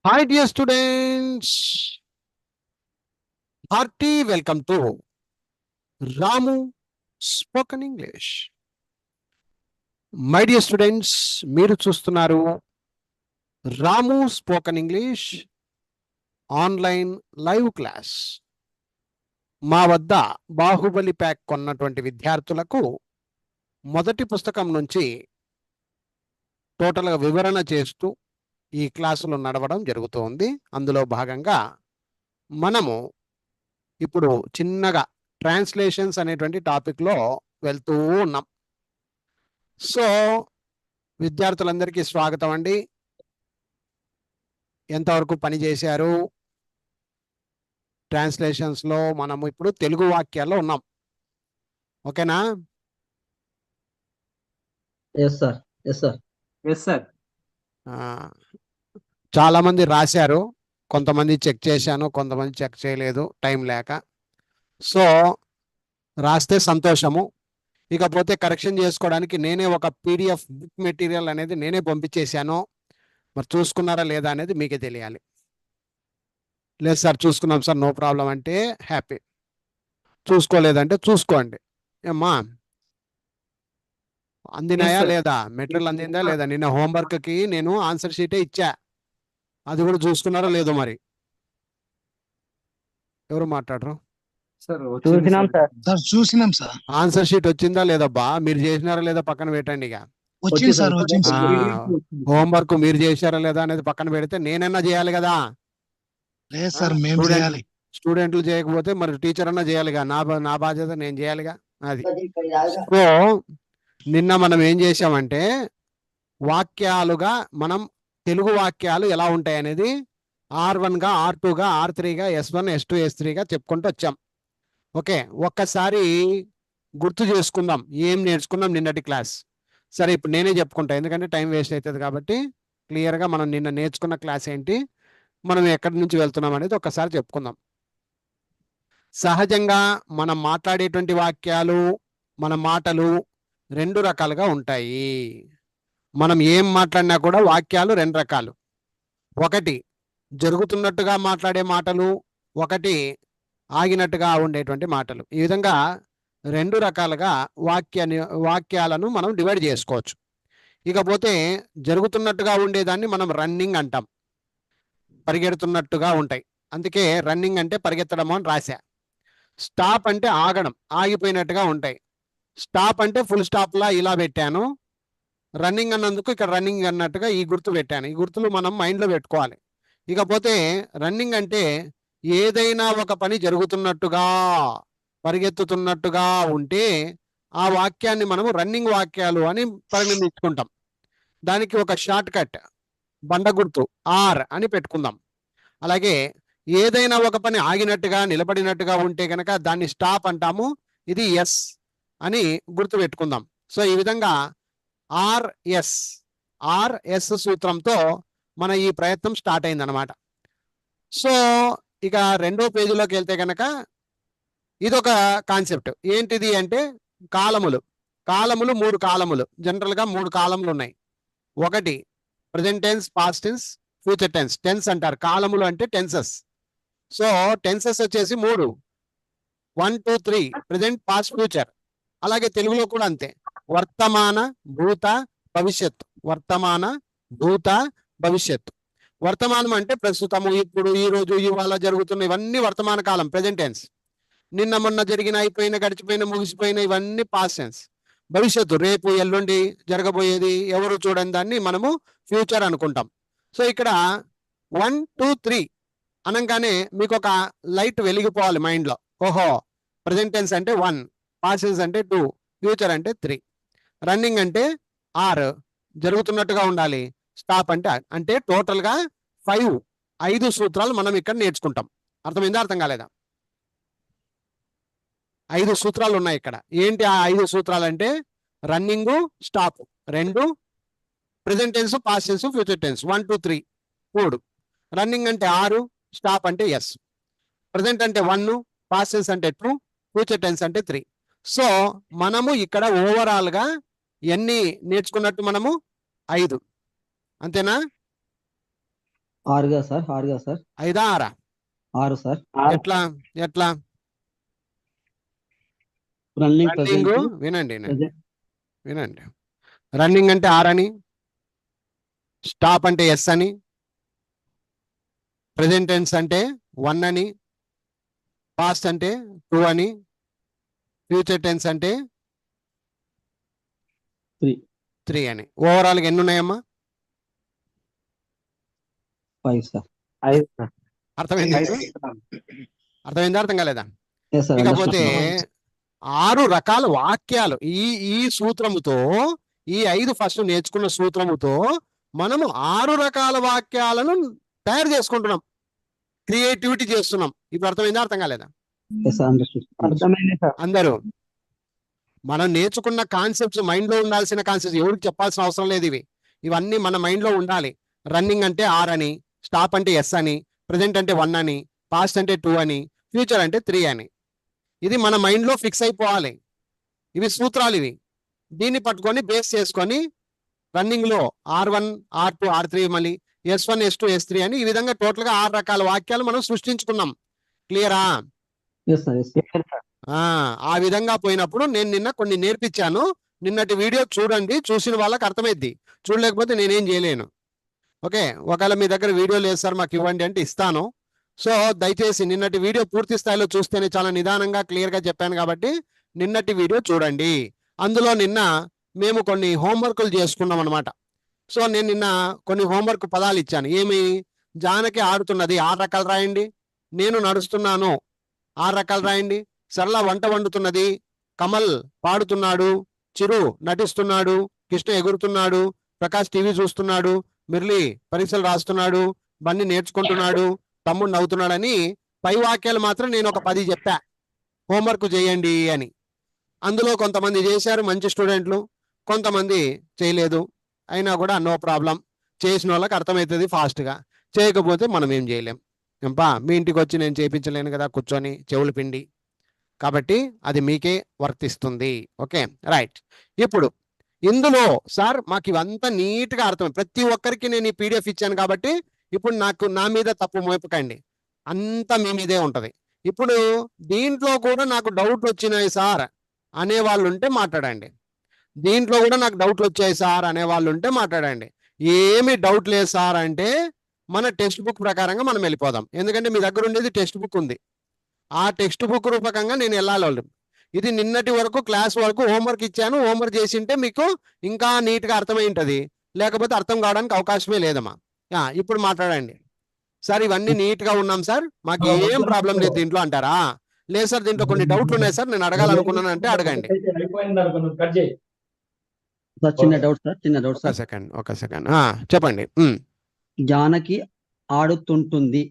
Hi, dear students. Hearty welcome to Ramu Spoken English. My dear students, మీరు చూస్తున్నారు Ramu spoken English online live class. మా వద్ద Baahubali pack కొన్నటువంటి విద్యార్థులకు మొదటి పుస్తకం నుంచి టోటల్గా వివరణ చేస్తూ ఈ క్లాసులు నడవడం జరుగుతోంది. అందులో భాగంగా మనము ఇప్పుడు చిన్నగా ట్రాన్స్లేషన్స్ అనేటువంటి టాపిక్లో వెళ్తూ ఉన్నాం. సో విద్యార్థులందరికీ స్వాగతం అండి. ఎంతవరకు పని చేశారు? ట్రాన్స్లేషన్స్లో మనము ఇప్పుడు తెలుగు వాక్యాల్లో ఉన్నాం. ఓకేనా? Yes sir. Yes sir. Yes sir. చాలా మంది రాశారు, కొంతమంది చెక్ చేశాను, కొంతమంది చెక్ చేయలేదు టైం లేక. సో రాస్తే సంతోషము. ఇకపోతే కరెక్షన్ చేసుకోవడానికి నేనే ఒక పీడిఎఫ్ బుక్ మెటీరియల్ అనేది నేనే పంపించేశాను. మరి చూసుకున్నారా లేదా అనేది మీకే తెలియాలి. లేదు సార్ చూసుకున్నాం సార్, నో ప్రాబ్లం అంటే హ్యాపీ. చూసుకోలేదంటే చూసుకోండి. ఏమ్మా అందినాయా లేదా? మెటీరియల్ అందిందా లేదా? నిన్న హోంవర్క్కి నేను ఆన్సర్ షీటే ఇచ్చా, అది కూడా చూసుకున్నారా లేదో? మరి ఎవరు మాట్లాడరు? చూసినాం సార్. సార్ చూసినాం సార్. ఆన్సర్ షీట్ వచ్చిందా లేదబ్బా? మీరు చేసినారా లేదా పక్కన పెట్టండి. ఇక వచ్చింది సార్, వచ్చింది సార్. హోంవర్క్ మీరు చేశారా లేదా అనేది పక్కన పెడితే నేనన్నా చేయాలి కదా. లేదు సార్, మేము చేయాలి. స్టూడెంట్లు చేయకపోతే మరి టీచర్ అన్నా చేయాలిగా. నా బాధ్యత నేను చేయాలిగా. అది సో నిన్న మనం ఏం చేసామంటే వాక్యాలుగా మనం తెలుగు వాక్యాలు ఎలా ఉంటాయి అనేది R1గా, R2గా, R3గా, S1, S2, S3గా చెప్పుకుంటూ వచ్చాం. ఓకే, ఒక్కసారి గుర్తు చేసుకుందాం ఏం నేర్చుకున్నాం నిన్నటి క్లాస్. సరే ఇప్పుడు నేనే చెప్పుకుంటా, ఎందుకంటే టైం వేస్ట్ అవుతుంది కాబట్టి. క్లియర్గా మనం నిన్న నేర్చుకున్న క్లాస్ ఏంటి, మనం ఎక్కడి నుంచి వెళ్తున్నాం అనేది ఒక్కసారి చెప్పుకుందాం. సహజంగా మనం మాట్లాడేటువంటి వాక్యాలు, మన మాటలు రెండు రకాలుగా ఉంటాయి. మనం ఏం మాట్లాడినా కూడా వాక్యాలు రెండు రకాలు. ఒకటి జరుగుతున్నట్టుగా మాట్లాడే మాటలు, ఒకటి ఆగినట్టుగా ఉండేటువంటి మాటలు. ఈ విధంగా రెండు రకాలుగా వాక్యాలను మనం డివైడ్ చేసుకోవచ్చు. ఇకపోతే జరుగుతున్నట్టుగా ఉండేదాన్ని మనం రన్నింగ్ అంటాం, పరిగెడుతున్నట్టుగా ఉంటాయి. అందుకే రన్నింగ్ అంటే పరిగెత్తడం అని రాశా. స్టాప్ అంటే ఆగడం, ఆగిపోయినట్టుగా ఉంటాయి. స్టాప్ అంటే ఫుల్ స్టాప్లా ఇలా పెట్టాను. రన్నింగ్ అన్నందుకు ఇక్కడ రన్నింగ్ అన్నట్టుగా ఈ గుర్తు పెట్టాను. ఈ గుర్తులు మనం మైండ్లో పెట్టుకోవాలి. ఇకపోతే రన్నింగ్ అంటే ఏదైనా ఒక పని జరుగుతున్నట్టుగా, పరిగెత్తుతున్నట్టుగా ఉంటే ఆ వాక్యాన్ని మనము రన్నింగ్ వాక్యాలు అని పరిగణించుకుంటాం. దానికి ఒక షార్ట్ కట్ బండ గుర్తు R అని పెట్టుకుందాం. అలాగే ఏదైనా ఒక పని ఆగినట్టుగా, నిలబడినట్టుగా ఉంటే కనుక దాన్ని స్టాప్ అంటాము. ఇది S అని గుర్తు పెట్టుకుందాం. సో ఈ విధంగా RS సూత్రంతో మన ఈ ప్రయత్నం స్టార్ట్ అయిందనమాట. సో ఇక రెండో పేజీలోకి వెళ్తే కనుక ఇదొక కాన్సెప్ట్. ఏంటిది అంటే కాలములు. మూడు కాలములు, జనరల్గా మూడు కాలములు ఉన్నాయి. ఒకటి present tense, past tense, future tense. Tense అంటారు, కాలములు అంటే టెన్సెస్. సో టెన్సెస్ వచ్చేసి మూడు, 1, 2, 3, ప్రజెంట్, పాస్ట్, ఫ్యూచర్. అలాగే తెలుగులో కూడా అంతే, వర్తమాన, భూత, భవిష్యత్తు. వర్తమాన, భూత, భవిష్యత్తు. వర్తమానం అంటే ప్రస్తుతము, ఇప్పుడు, ఈ రోజు, ఇవాళ జరుగుతున్న ఇవన్నీ వర్తమాన కాలం, ప్రజెంట్ టెన్స్. నిన్న మొన్న జరిగిన, అయిపోయిన, గడిచిపోయిన, ముగిసిపోయిన ఇవన్నీ పాస్ట్ టెన్స్. భవిష్యత్తు రేపు, ఎల్లుండి జరగబోయేది, ఎవరు చూడని దాన్ని మనము ఫ్యూచర్ అనుకుంటాం. సో ఇక్కడ 1, 2, 3 అనగానే మీకు ఒక లైట్ వెలిగిపోవాలి మైండ్లో. ఓహో, ప్రజెంట్ టెన్స్ అంటే 1, పాస్ట్ టెన్స్ అంటే 2, ఫ్యూచర్ అంటే 3. రన్నింగ్ అంటే R, జరుగుతున్నట్టుగా ఉండాలి. స్టాప్ అంటే టోటల్గా 5 సూత్రాలు మనం ఇక్కడ నేర్చుకుంటాం. అర్థమైందా, అర్థం కాలేదా? 5 సూత్రాలు ఉన్నాయి ఇక్కడ. ఏంటి ఆ 5 సూత్రాలు అంటే running, stop 2, present tense, past tense, future tense 1, 2, 3 3. Running అంటే 6, స్టాప్ అంటే S. ప్రజెంట్ అంటే 1, పాస్ట్ టెన్స్ అంటే 2, ఫ్యూచర్ టెన్స్ అంటే 3. సో మనము ఇక్కడ ఓవరాల్గా ఎన్ని నేర్చుకున్నట్టు? మనము 5, అంతేనా? ఆరుగా సార్ 5 6 6 సార్ ఎట్లా ఎట్లా రన్నింగ్ రన్నింగ్ ప్రెసెంట్ వినండి వినండి రన్నింగ్ అంటే 6 అని, స్టాప్ అంటే ఎస్ అని, ప్రెసెంట్ టెన్స్ అంటే 1 అని, పాస్ట్ అంటే 2 అని, ఫ్యూచర్ టెన్స్ అంటే 3 అని. ఓవరాల్ గా ఎన్ని ఉన్నాయమ్మా? 5 సార్ అర్థమైంది మీకు? అర్థమైందా అర్థం కాలేదా? ఎస్ సార్ ఇకపోతే అండర్స్టాండ్ 6 రకాల వాక్యాలు ఈ సూత్రముతో, ఈ 5 ఫస్ట్ నేర్చుకున్న సూత్రముతో మనము 6 రకాల వాక్యాలను తయారు చేసుకుంటున్నాం, క్రియేటివిటీ చేస్తున్నాం. ఇప్పుడు అర్థమైందా అర్థం కాలేదా? ఎస్ సార్ అండర్స్టాండ్ అందరూ మనం నేర్చుకున్న కాన్సెప్ట్స్ మైండ్ లో ఉండాల్సిన కాన్సెప్ట్స్, ఎవరికి చెప్పాల్సిన అవసరం లేదు. ఇవన్నీ మన మైండ్ లో ఉండాలి. రన్నింగ్ అంటే 6 అని, స్టాప్ అంటే ఎస్ అని, ప్రెసెంట్ అంటే 1 అని, పాస్ట్ అంటే 2 అని, ఫ్యూచర్ అంటే 3 అని. ఇది మన మైండ్ లో ఫిక్స్ అయిపోవాలి. ఇవి సూత్రాలు. ఇవి దీన్ని పట్టుకొని బేస్ చేసుకొని రన్నింగ్ లో R1 R2 R3 మళ్ళీ S1 S2 S3 అని ఈ విధంగా టోటల్ గా 6 రకాల వాక్యాలు మనం సృష్టించుకున్నాం. క్లియరా? ఎస్ సార్ ఆ విధంగా పోయినప్పుడు నేను నిన్న కొన్ని నేర్పించాను. నిన్నటి వీడియో చూడండి, చూసిన వాళ్ళకి అర్థమైద్ది. చూడలేకపోతే నేనేం చేయలేను. ఓకే, ఒకవేళ మీ దగ్గర వీడియో లేదు సార్ మాకు ఇవ్వండి అంటే ఇస్తాను. సో దయచేసి నిన్నటి వీడియో పూర్తి స్థాయిలో చూస్తేనే చాలా నిదానంగా క్లియర్ గా చెప్పాను కాబట్టి నిన్నటి వీడియో చూడండి. అందులో నిన్న మేము కొన్ని హోంవర్క్లు చేసుకున్నాం అనమాట. సో నేను నిన్న కొన్ని హోంవర్క్ పదాలు ఇచ్చాను. ఏమి? జానకి ఆడుతున్నది 6 రకాలు రాయండి, నేను నడుస్తున్నాను 6 రకాలు రాయండి, సరళ వంట వండుతున్నది, కమల్ పాడుతున్నాడు, చిరు నటిస్తున్నాడు, కృష్ణ ఎగురుతున్నాడు, ప్రకాష్ టీవీ చూస్తున్నాడు, మురళి పరీక్షలు రాస్తున్నాడు, బన్నీ నేర్చుకుంటున్నాడు, తమ్ముడు నవ్వుతున్నాడని పై వాక్యాలు మాత్రం నేను ఒక 10 చెప్పా హోంవర్క్ చేయండి అని. అందులో కొంతమంది చేశారు మంచి స్టూడెంట్లు, కొంతమంది చేయలేదు. అయినా కూడా నో ప్రాబ్లం, చేసిన వాళ్ళకి అర్థమవుతుంది ఫాస్ట్గా, చేయకపోతే మనం ఏం చేయలేం. ఎంపా మీ ఇంటికి వచ్చి నేను చేయించలేను కదా కూర్చొని చెవులు పిండి, కాబట్టి అది మీకే వర్తిస్తుంది. Okay right. ఇప్పుడు ఇందులో సార్ మాకు ఇవంతా నీట్గా అర్థం, ప్రతి ఒక్కరికి నేను ఈ పీడిఎఫ్ ఇచ్చాను కాబట్టి ఇప్పుడు నా మీద తప్పు మోపకండి, అంతా మీ మీదే ఉంటది. ఇప్పుడు దీంట్లో కూడా నాకు డౌట్లు వచ్చినాయి సార్ అనే వాళ్ళు ఉంటే మాట్లాడండి. దీంట్లో కూడా నాకు డౌట్లు వచ్చాయి సార్ అనే వాళ్ళు ఉంటే మాట్లాడండి. ఏమి డౌట్ లేదు సార్ అంటే మన టెక్స్ట్ బుక్ ప్రకారంగా మనం వెళ్ళిపోదాం. ఎందుకంటే మీ దగ్గర ఉండేది టెక్స్ట్ బుక్ ఉంది, ఆ టెక్స్ట్ బుక్ రూపకంగా నేను వెళ్ళాలి. ఇది నిన్నటి వరకు క్లాస్ వరకు హోంవర్క్ ఇచ్చాను, హోంవర్క్ చేసింటే మీకు ఇంకా నీట్గా అర్థమై ఉంటుంది, లేకపోతే అర్థం కావడానికి అవకాశమే లేదమ్మా. ఇప్పుడు మాట్లాడండి సార్. ఇవన్నీ నీట్గా ఉన్నాం సార్, మాకు ఏం ప్రాబ్లం లేదు దీంట్లో అంటారా? లేదు సార్ దీంట్లో కొన్ని డౌట్లు ఉన్నాయి సార్, నేను అడగాలనుకున్నాను అంటే అడగండి. సార్ చిన్న డౌట్ సార్. ఒక సెకండ్ చెప్పండి. జానకి ఆడుతుంటుంది,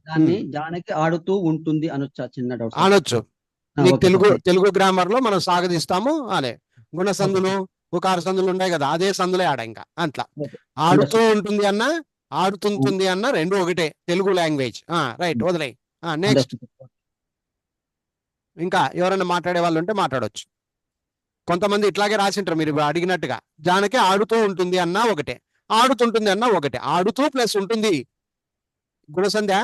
దాన్ని జానకి ఆడుతూ ఉంటుంది అనొచ్చా? చిన్న డౌట్ సార్. అనొచ్చు. నీకు తెలుగు గ్రామర్ లో మనం సాగదీస్తాము. అదే గుణసందులు ఉకార సందులు ఉన్నాయి కదా, అదే సందులే ఆడ. ఇంకా అట్లా ఆడుతూ ఉంటుంది అన్న ఆడుతుంటుంది అన్న రెండు ఒకటే తెలుగు లాంగ్వేజ్. రైట్, వదిలేయి. నెక్స్ట్ ఇంకా ఎవరైనా మాట్లాడే వాళ్ళు ఉంటే మాట్లాడొచ్చు. కొంతమంది ఇట్లాగే రాసింటారు మీరు అడిగినట్టుగా. జానకి ఆడుతూ ఉంటుంది అన్న ఒకటే, ఆడుతుంటుంది అన్న ఒకటే. ఆడుతూ ప్లస్ ఉంటుంది గుణసంధ్య,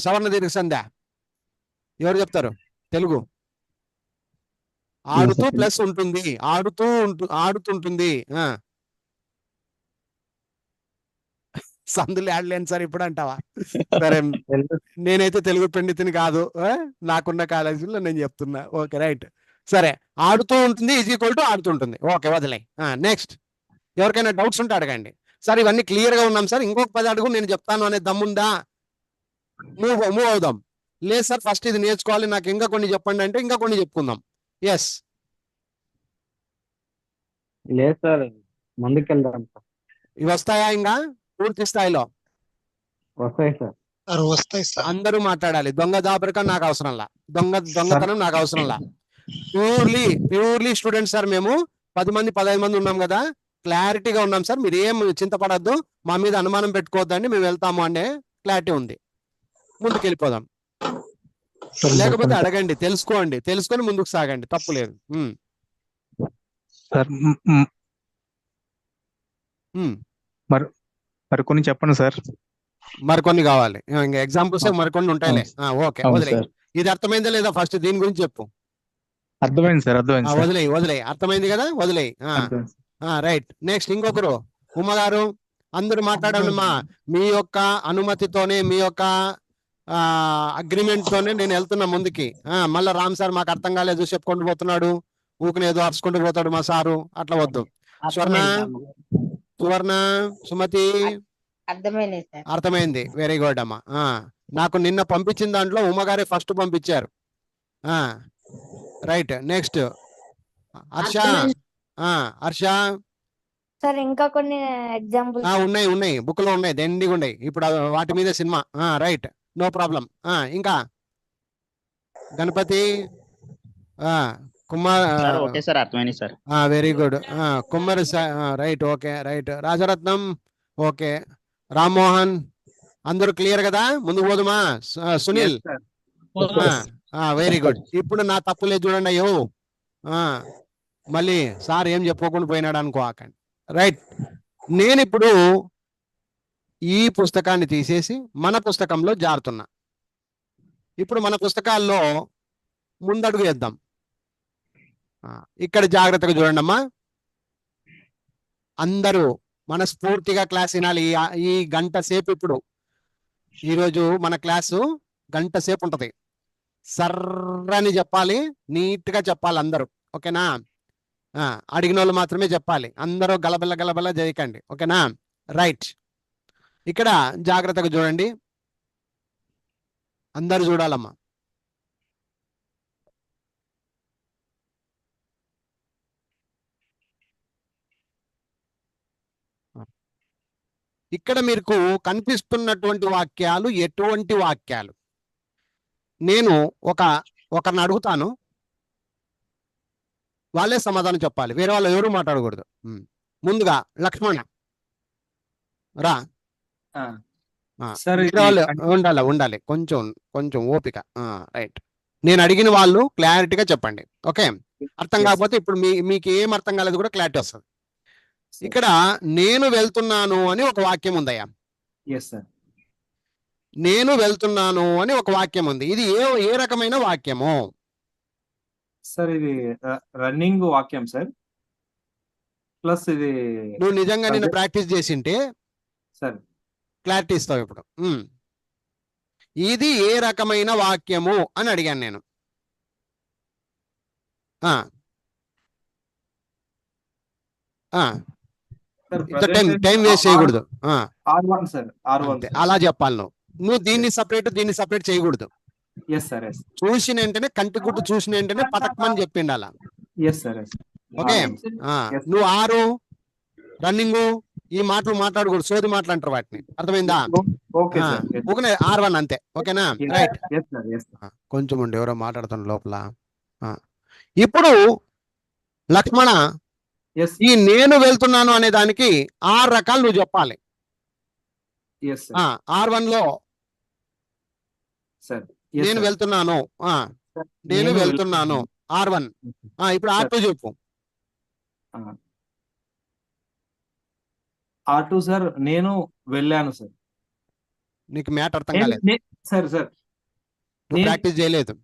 సవర్ణ దీర్ఘ సంధ్య ఎవరు చెప్తారు? తెలుగు. ఆడుతూ ప్లస్ ఉంటుంది, ఆడుతుంటుంది. సందులు ఆడలేను సార్ ఇప్పుడు అంటావా? సరే, నేనైతే తెలుగు పండితుని కాదు, నాకున్న కాలేజీలో నేను చెప్తున్నా. ఓకే రైట్, సరే. ఆడుతూ ఉంటుంది ఈజ్ ఈక్వల్ టు ఆడుతుంటుంది. ఓకే, వదిలే. నెక్స్ట్ ఎవరికైనా డౌట్స్ ఉంటే అడగండి. సార్ ఇవన్నీ క్లియర్ గా ఉన్నాం సార్, ఇంకొక 10 అడుగు నేను చెప్తాను అనే దమ్ముందా? మూవ్ అవుదాం. లేదు సార్ ఫస్ట్ ఇది నేర్చుకోవాలి, నాకు ఇంకా కొన్ని చెప్పండి అంటే ఇంకా కొన్ని చెప్పుకుందాం. ఎస్, లేదు సార్, ముందుకెళ్దాం సార్. ఇవి వస్తాయా ఇంకా పూర్తి స్థాయిలో? వస్తాయి సార్. వస్తాయి సార్. అందరూ మాట్లాడాలి. దొంగ దాపరికం నాకు అవసరంలా, దొంగతనం నాకు అవసరంలా. ప్యూర్లీ స్టూడెంట్స్ సార్ మేము. 10 మంది 15 మంది ఉన్నాం కదా, క్లారిటీగా ఉన్నాం సార్. మీరు ఏం చింతపడద్దు, మా మీద అనుమానం పెట్టుకోవద్దండి, మేము వెళ్తాము అనే క్లారిటీ ఉంది. ముందుకు వెళ్ళిపోదాం. లేకపోతే అడగండి, తెలుసుకొని ముందుకు సాగండి, తప్పులేదు. సార్ మరి కొన్ని చెప్పండి సార్. మరికొన్ని కావాలి ఇంకా ఎగ్జాంపుల్స్ మరికొన్ని ఉంటాయిలే. ఓకే, అవును వదిలేయి. సార్. ఇది అర్థమైందా లేదా? ఫస్ట్ దీని గురించి చెప్పు. అర్థమైంది సార్, అర్థమైంది సార్. వదిలేయి అర్థమైంది కదా, వదిలేయి. అర్థమైంది సార్. రైట్. నెక్స్ట్ ఇంకొకరు ఉమ్మగారు, అందరూ మాట్లాడండి అమ్మా. మీ యొక్క అనుమతితోనే, మీ యొక్క అగ్రిమెంట్ తోనే నేను వెళ్తున్నా ముందుకి. మళ్ళా రామ్ సార్ మాకు అర్థం కాలేదు చెప్పుకుంటూ పోతున్నాడు, ఊకనే ఏదో అరుచుకుంటూ పోతాడు మా సారు, అట్లా వద్దు. స్వర్ణ, సువర్ణ, సుమతి, అర్థమైంది సార్. అర్థమైంది. వెరీ గుడ్ అమ్మా. నాకు నిన్న పంపించిన దాంట్లో ఉమ్మగారే ఫస్ట్ పంపించారు. Right. Next Harsha. Harsha, sir ఇంకా కొన్ని ఎగ్జాంపుల్ ఉన్నాయి బుక్ లో ఉన్నాయి, దండిగా ఉన్నాయి. ఇప్పుడు వాటి మీద సినిమా. Right, no problem. ఇంకా గణపతి, కుమార్. ఓకే సార్, అర్థమైంది sir. Very good. Kumar, right. Okay, right. Rajaratnam, okay. Rammohan, అందరూ క్లియర్ కదా? ముందుకు పోదుమా? Sunil, very good. ఇప్పుడు నా తప్పులే చూడండి అయ్యో. మళ్ళీ సార్ ఏం చెప్పుకోకుండా పోయినాడు అనుకోకండి. రైట్. నేను ఇప్పుడు ఈ పుస్తకాన్ని తీసేసి మన పుస్తకంలో జారుతున్నా. ఇప్పుడు మన పుస్తకాల్లో ముందడుగు వేద్దాం. ఇక్కడ జాగ్రత్తగా చూడండి అమ్మా. అందరూ మనస్ఫూర్తిగా క్లాస్ వినాలి. ఈ గంట సేపు, ఇప్పుడు ఈరోజు మన క్లాసు గంట సేపు ఉంటది. సర్రని చెప్పాలి, నీట్ గా చెప్పాలి అందరూ. ఓకేనా? అడిగిన వాళ్ళు మాత్రమే చెప్పాలి, అందరూ గలబల్ల గలబల్ల చేయకండి. ఓకేనా? రైట్. ఇక్కడ జాగ్రత్తగా చూడండి, అందరూ చూడాలమ్మా. ఇక్కడ మీకు కనిపిస్తున్నటువంటి వాక్యాలు ఎటువంటి వాక్యాలు? నేను ఒకరిని అడుగుతాను, వాళ్ళే సమాధానం చెప్పాలి, వేరే వాళ్ళు ఎవరు మాట్లాడకూడదు. ముందుగా లక్ష్మణ రా. ఉండాలి కొంచెం ఓపిక. రైట్. నేను అడిగిన వాళ్ళు క్లారిటీగా చెప్పండి. ఓకే? అర్థం కాకపోతే ఇప్పుడు మీకు ఏం అర్థం కాలేదు కూడా క్లారిటీ వస్తుంది. ఇక్కడ నేను వెళ్తున్నాను అని ఒక వాక్యం ఉందయ్యా. నేను వెళ్తున్నాను అని ఒక వాక్యం ఉంది. ఇది ఏ రకమైన వాక్యము సార్? ఇది రన్నింగ్ వాక్యం సార్. ప్లస్ ఇది నువ్వు నిజంగా నిన్ను ప్రాక్టీస్ చేసింటే సార్ క్లారిటీ ఇస్తావు ఇప్పుడు. ఇది ఏ రకమైన వాక్యము అని అడిగాను నేను. టైం వేస్ట్ చేయకూడదు. అలా చెప్పాలి. నువ్వు దీన్ని సపరేట్ చేయకూడదు. చూసిన వెంటనే, కంటి గుడ్డు చూసిన వెంటనే పటక్మని చెప్పిండు అలా. ఓకే? నువ్వు 6 రన్నింగ్ ఈ మాటలు మాట్లాడకూడదు, సోది మాటలు అంటారు వాటిని. అర్థమైందా? ఓకే, R1 అంతే. ఓకేనా? రైట్. కొంచెం ఉండి ఎవరో మాట్లాడుతున్న లోపల. ఇప్పుడు లక్ష్మణ, ఈ నేను వెళ్తున్నాను అనే దానికి 6 రకాలు నువ్వు చెప్పాలి. R1 లో నేను వెళ్తున్నాను, నేను వెళ్తున్నాను R1. ఇప్పుడు R2 చెప్పు. R2 సార్, నేను వెళ్ళాను సార్. నీకు మ్యాటర్ అర్థం కాలేదు సార్. నువ్వు ప్రాక్టీస్ చేయలేదు.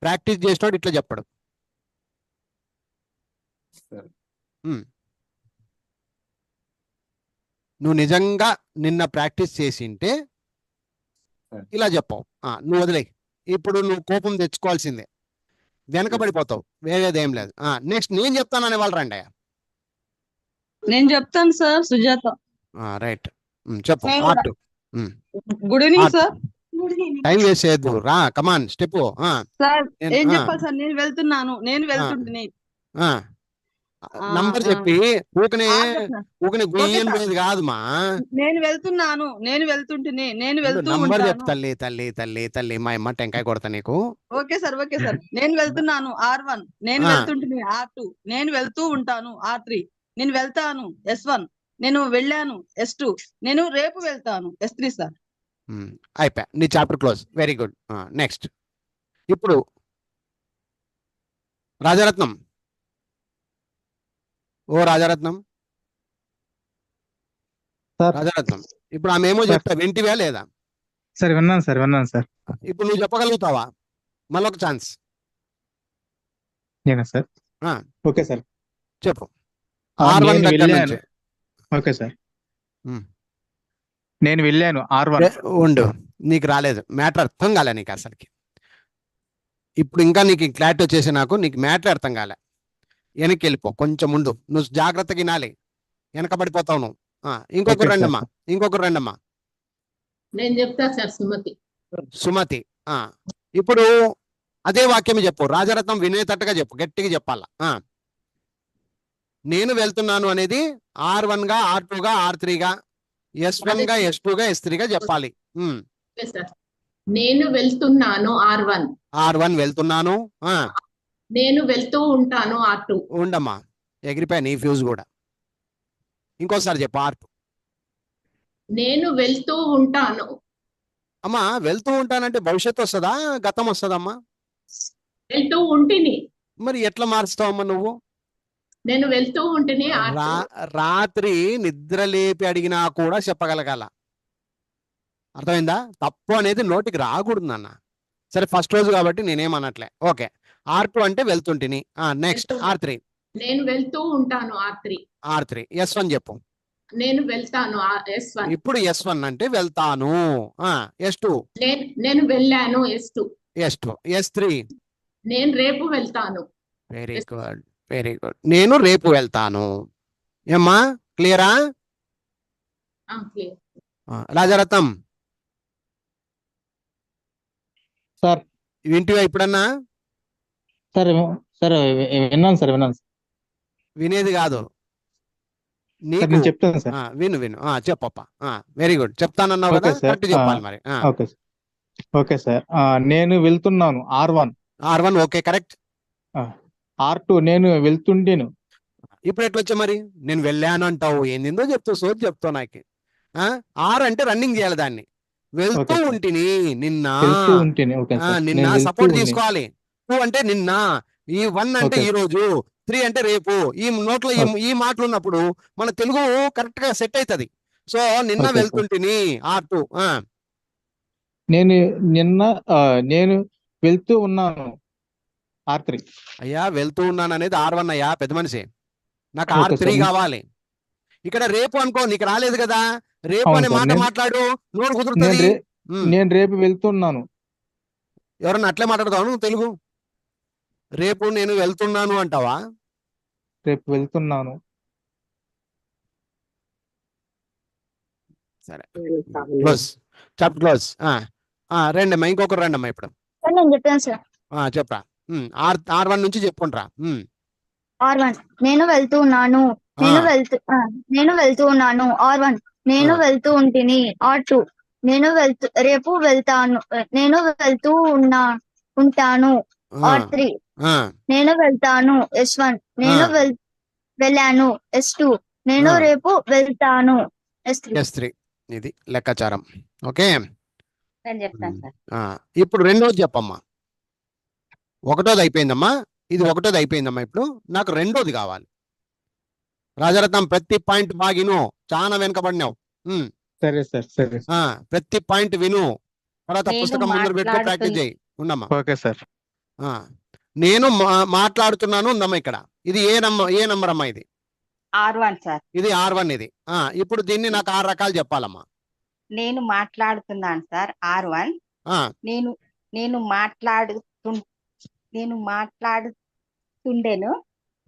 ప్రాక్టీస్ చేసినోడు ఇట్లా చెప్పడు. నువ్వు నిజంగా నిన్న ప్రాక్టీస్ చేసింటే ఇలా చెప్పావు. నువ్వు వదిలేయి. ఇప్పుడు నువ్వు కోపం తెచ్చుకోవాల్సిందే, వెనకబడిపోతావు, వేరేదేం లేదు. నెక్స్ట్ నేను చెప్తాను అనే వాళ్ళు రండి. నేను చెప్తాను సార్. సుజాత. రైట్, చెప్పు. Good evening sir. Time waste చేయొద్దు, రా. కమాన్, స్టెప్. సార్ ఏం చెప్పాలి సార్? నేను వెళ్తున్నాను, నేను వెళ్తుంటే నంబర్ చెప్పి ఊకనే గుయ్యం లేదు కాదుమా. నేను వెళ్తున్నాను, నేను వెళ్తుంటే, నేను వెళ్తూ నంబర్ చెప్పు. తల్లి మా అమ్మ టెంకాయ కొడతా నీకు. Okay sir, okay sir. నేను వెళ్తున్నాను R1, నేను వెళ్తుంటే R2, నేను వెళ్తూ ఉంటాను R3, నేను వెళ్తాను S1, నేను వెళ్ళాను S2, నేను రేపు వెళ్తాను S3 సార్. అయిపోయా, నీ chapter close. Very good. Next ఇప్పుడు రాజరత్నం, ఓ రాజరత్నం సార్ రాజరత్నం ఇప్పుడు ఆమె ఏమో సార్. చెప్తా వింటివా లేదా? సార్ విన్నాను సార్. ఇప్పుడు నువ్వు చెప్పగలుగుతావా? మళ్ళొక ఛాన్స్ నేనా సార్? ఆ. Okay sir. చెప్పు. ఆ, R1 నేను దగ్గర వెళ్ళాను. నుంచి ఓకే సార్. ఉమ్. నేను వెళ్ళాను R1. ఉండు, నీకు రాలేదు, మ్యాటర్ అర్థం కాలే నీకు అసలుకి. ఇప్పుడు ఇంకా నీకు క్లారిటీ వచ్చేసి నాకు నీకు మ్యాటర్ అర్థం కాలే. వెనక్కి వెళ్ళిపో కొంచెం ముందు, నువ్వు జాగ్రత్తగా వినాలి, వెనకబడిపోతావు నువ్వు. ఇంకొకరు ఓకే సార్. రండమ్మా. నేను చెప్తా సార్ సుమతి. సుమతి. ఇప్పుడు అదే వాక్యం చెప్పు, రాజరత్నం వినేటట్టుగా చెప్పు, గట్టిగా చెప్పాలా. నేను వెళ్తున్నాను అనేది R1 గా, R2 గా, R3 గా, S1 గా, S2 గా, S3 గా చెప్పాలి. Okay sir. నేను వెళ్తున్నాను R1. R1 వెళ్తున్నాను. నేను వెళ్తూ ఉంటాను R2. ఉండమ్మా, ఎగిరిపోయా నీ ఫ్యూజ్ కూడా. ఇంకోసారి చెప్పు R2. నేను వెళ్తూ ఉంటాను. అమ్మా వెళ్తూ ఉంటానంటే భవిష్యత్తు వస్తుందా, గతం వస్తుందమ్మా? వెళ్తూ ఉంటిని. మరి ఎట్లా మారుస్తావమ్మా నువ్వు? నేను వెళ్తూ ఉంటిని R2. రాత్రి నిద్ర లేపి అడిగినా కూడా చెప్పగలగాల. అర్థమైందా? తప్పు అనేది నోటికి రాకూడదు నాన్న. సరే ఫస్ట్ రోజు కాబట్టి నేనేమనట్లే. ఓకే, R2 అంటే వెళ్తుంటిని. Next R3. నేను వెళ్తూ ఉంటాను R3. S1 చెప్పు. నేను వెళ్తాను S1. ఇప్పుడు S1 అంటే వెళ్తాను. S2. నేను వెళ్ళాను S2. S3. నేను రేపు వెళ్తాను. Very good. నేను రేపు వెళ్తాను. ఏమ్మా క్లియరా? క్లియర్. రాజరత్నం సార్. వింటివా ఇప్పుడన్నా? సార్ విన్నాను సార్. వినేది కాదు సార్, నీకు. నేను చెప్తాను సార్. విను. చెప్పప్ప. Very good. చెప్తానన్నావు కదా, ఓకే సార్. కరెక్ట్ చెప్పాలి మరి. Okay sir. నేను వెళ్తున్నాను R1 ఓకే కరెక్ట్. R2 నేను వెళ్తుండేను. ఇప్పుడు ఎట్లా వచ్చా మరి? నేను వెళ్ళాను అంటావు, ఏందిందో చెప్తావు, సోది చెప్తావు నాకు. R అంటే రన్నింగ్ చేయాలి దాన్ని. వెళ్తూ ఓకే సార్. ఉంటిని నిన్న. వెళ్తూ ఉంటేనే. Okay sir. నిన్న నేను వెళ్తూ సపోర్ట్ ఉండే. తీసుకోవాలి. 2 అంటే నిన్న, ఈ 1 అంటే ఓకే. ఈ రోజు, 3 అంటే రేపు. ఈ నోట్లో ఈ మాటలు ఉన్నప్పుడు మన తెలుగు కరెక్ట్ గా సెట్ అవుతుంది. సో నిన్న ఓకే సార్. వెళ్తుంటిని R2. నేను వెళ్తూ ఉన్నాను R3. అయ్యా వెళ్తూ ఉన్నాను అనేది R1 అయ్యా, పెద్ద మనిషి. నాకు ఓకే R3 సార్. కావాలి. ఇక్కడ రేపు అనుకో, నీకు రాలేదు కదా, రేపు అవును అనే సార్. మాట మాట్లాడు, నోరు నేను కుదురుతుంది. నేను రేపు వెళ్తున్నాను. ఎవరన్నా అట్లే మాట్లాడతావు నువ్వు తెలుగు? రేపు నేను వెళ్తున్నాను అంటావా? రేపు వెళ్తున్నాను. సరే, క్లోజ్. Chapter close. రండమ్మా, ఇంకొకరు రండమ్మా ఇప్పుడు. సార్ నేను చెప్పాను సార్. చెప్పరా. R1 నుంచి చెప్పుకుంటారా. R1 నేను వెళ్తూ ఉన్నాను. నేను వెళ్తూ ఉన్నాను R1. నేను వెళ్తూ ఉంటిని R2. రేపు వెళ్తాను. నేను వెళ్తూ ఉంటాను R3. నేను వెళ్తాను S1. నేను వెళ్ళాను S2. నేను రేపు వెళ్తాను S3. ఇది లెక్కాచారం. ఓకే, నేను చెప్తాను సార్. ఇప్పుడు రెండోది చెప్పమ్మా. ఒకటోది అయిపోయిందమ్మా, ఇది ఒకటోది అయిపోయిందమ్మా. ఇప్పుడు నాకు రెండోది కావాలి. రాజరత్నం ప్రతి పాయింట్ బాగిను, చాలా వెనకబడినావు. సరే సార్. ప్రతి పాయింట్ విను, తర్వాత నేను పుస్తకం ముందు పెట్టుకో, ప్రాక్టీస్ చేయి. ఉండమ్మా. Okay sir. నేను మాట్లాడుతున్నాను ఉందమ్మా ఇక్కడ. ఇది ఏ నంబర్ అమ్మా? ఇది R1 సార్. ఇది R1 ఇది. ఇప్పుడు దీన్ని నాకు 6 రకాలు చెప్పాలమ్మా. నేను మాట్లాడుతున్నాను సార్ R1. నేను మాట్లాడుతుండేను.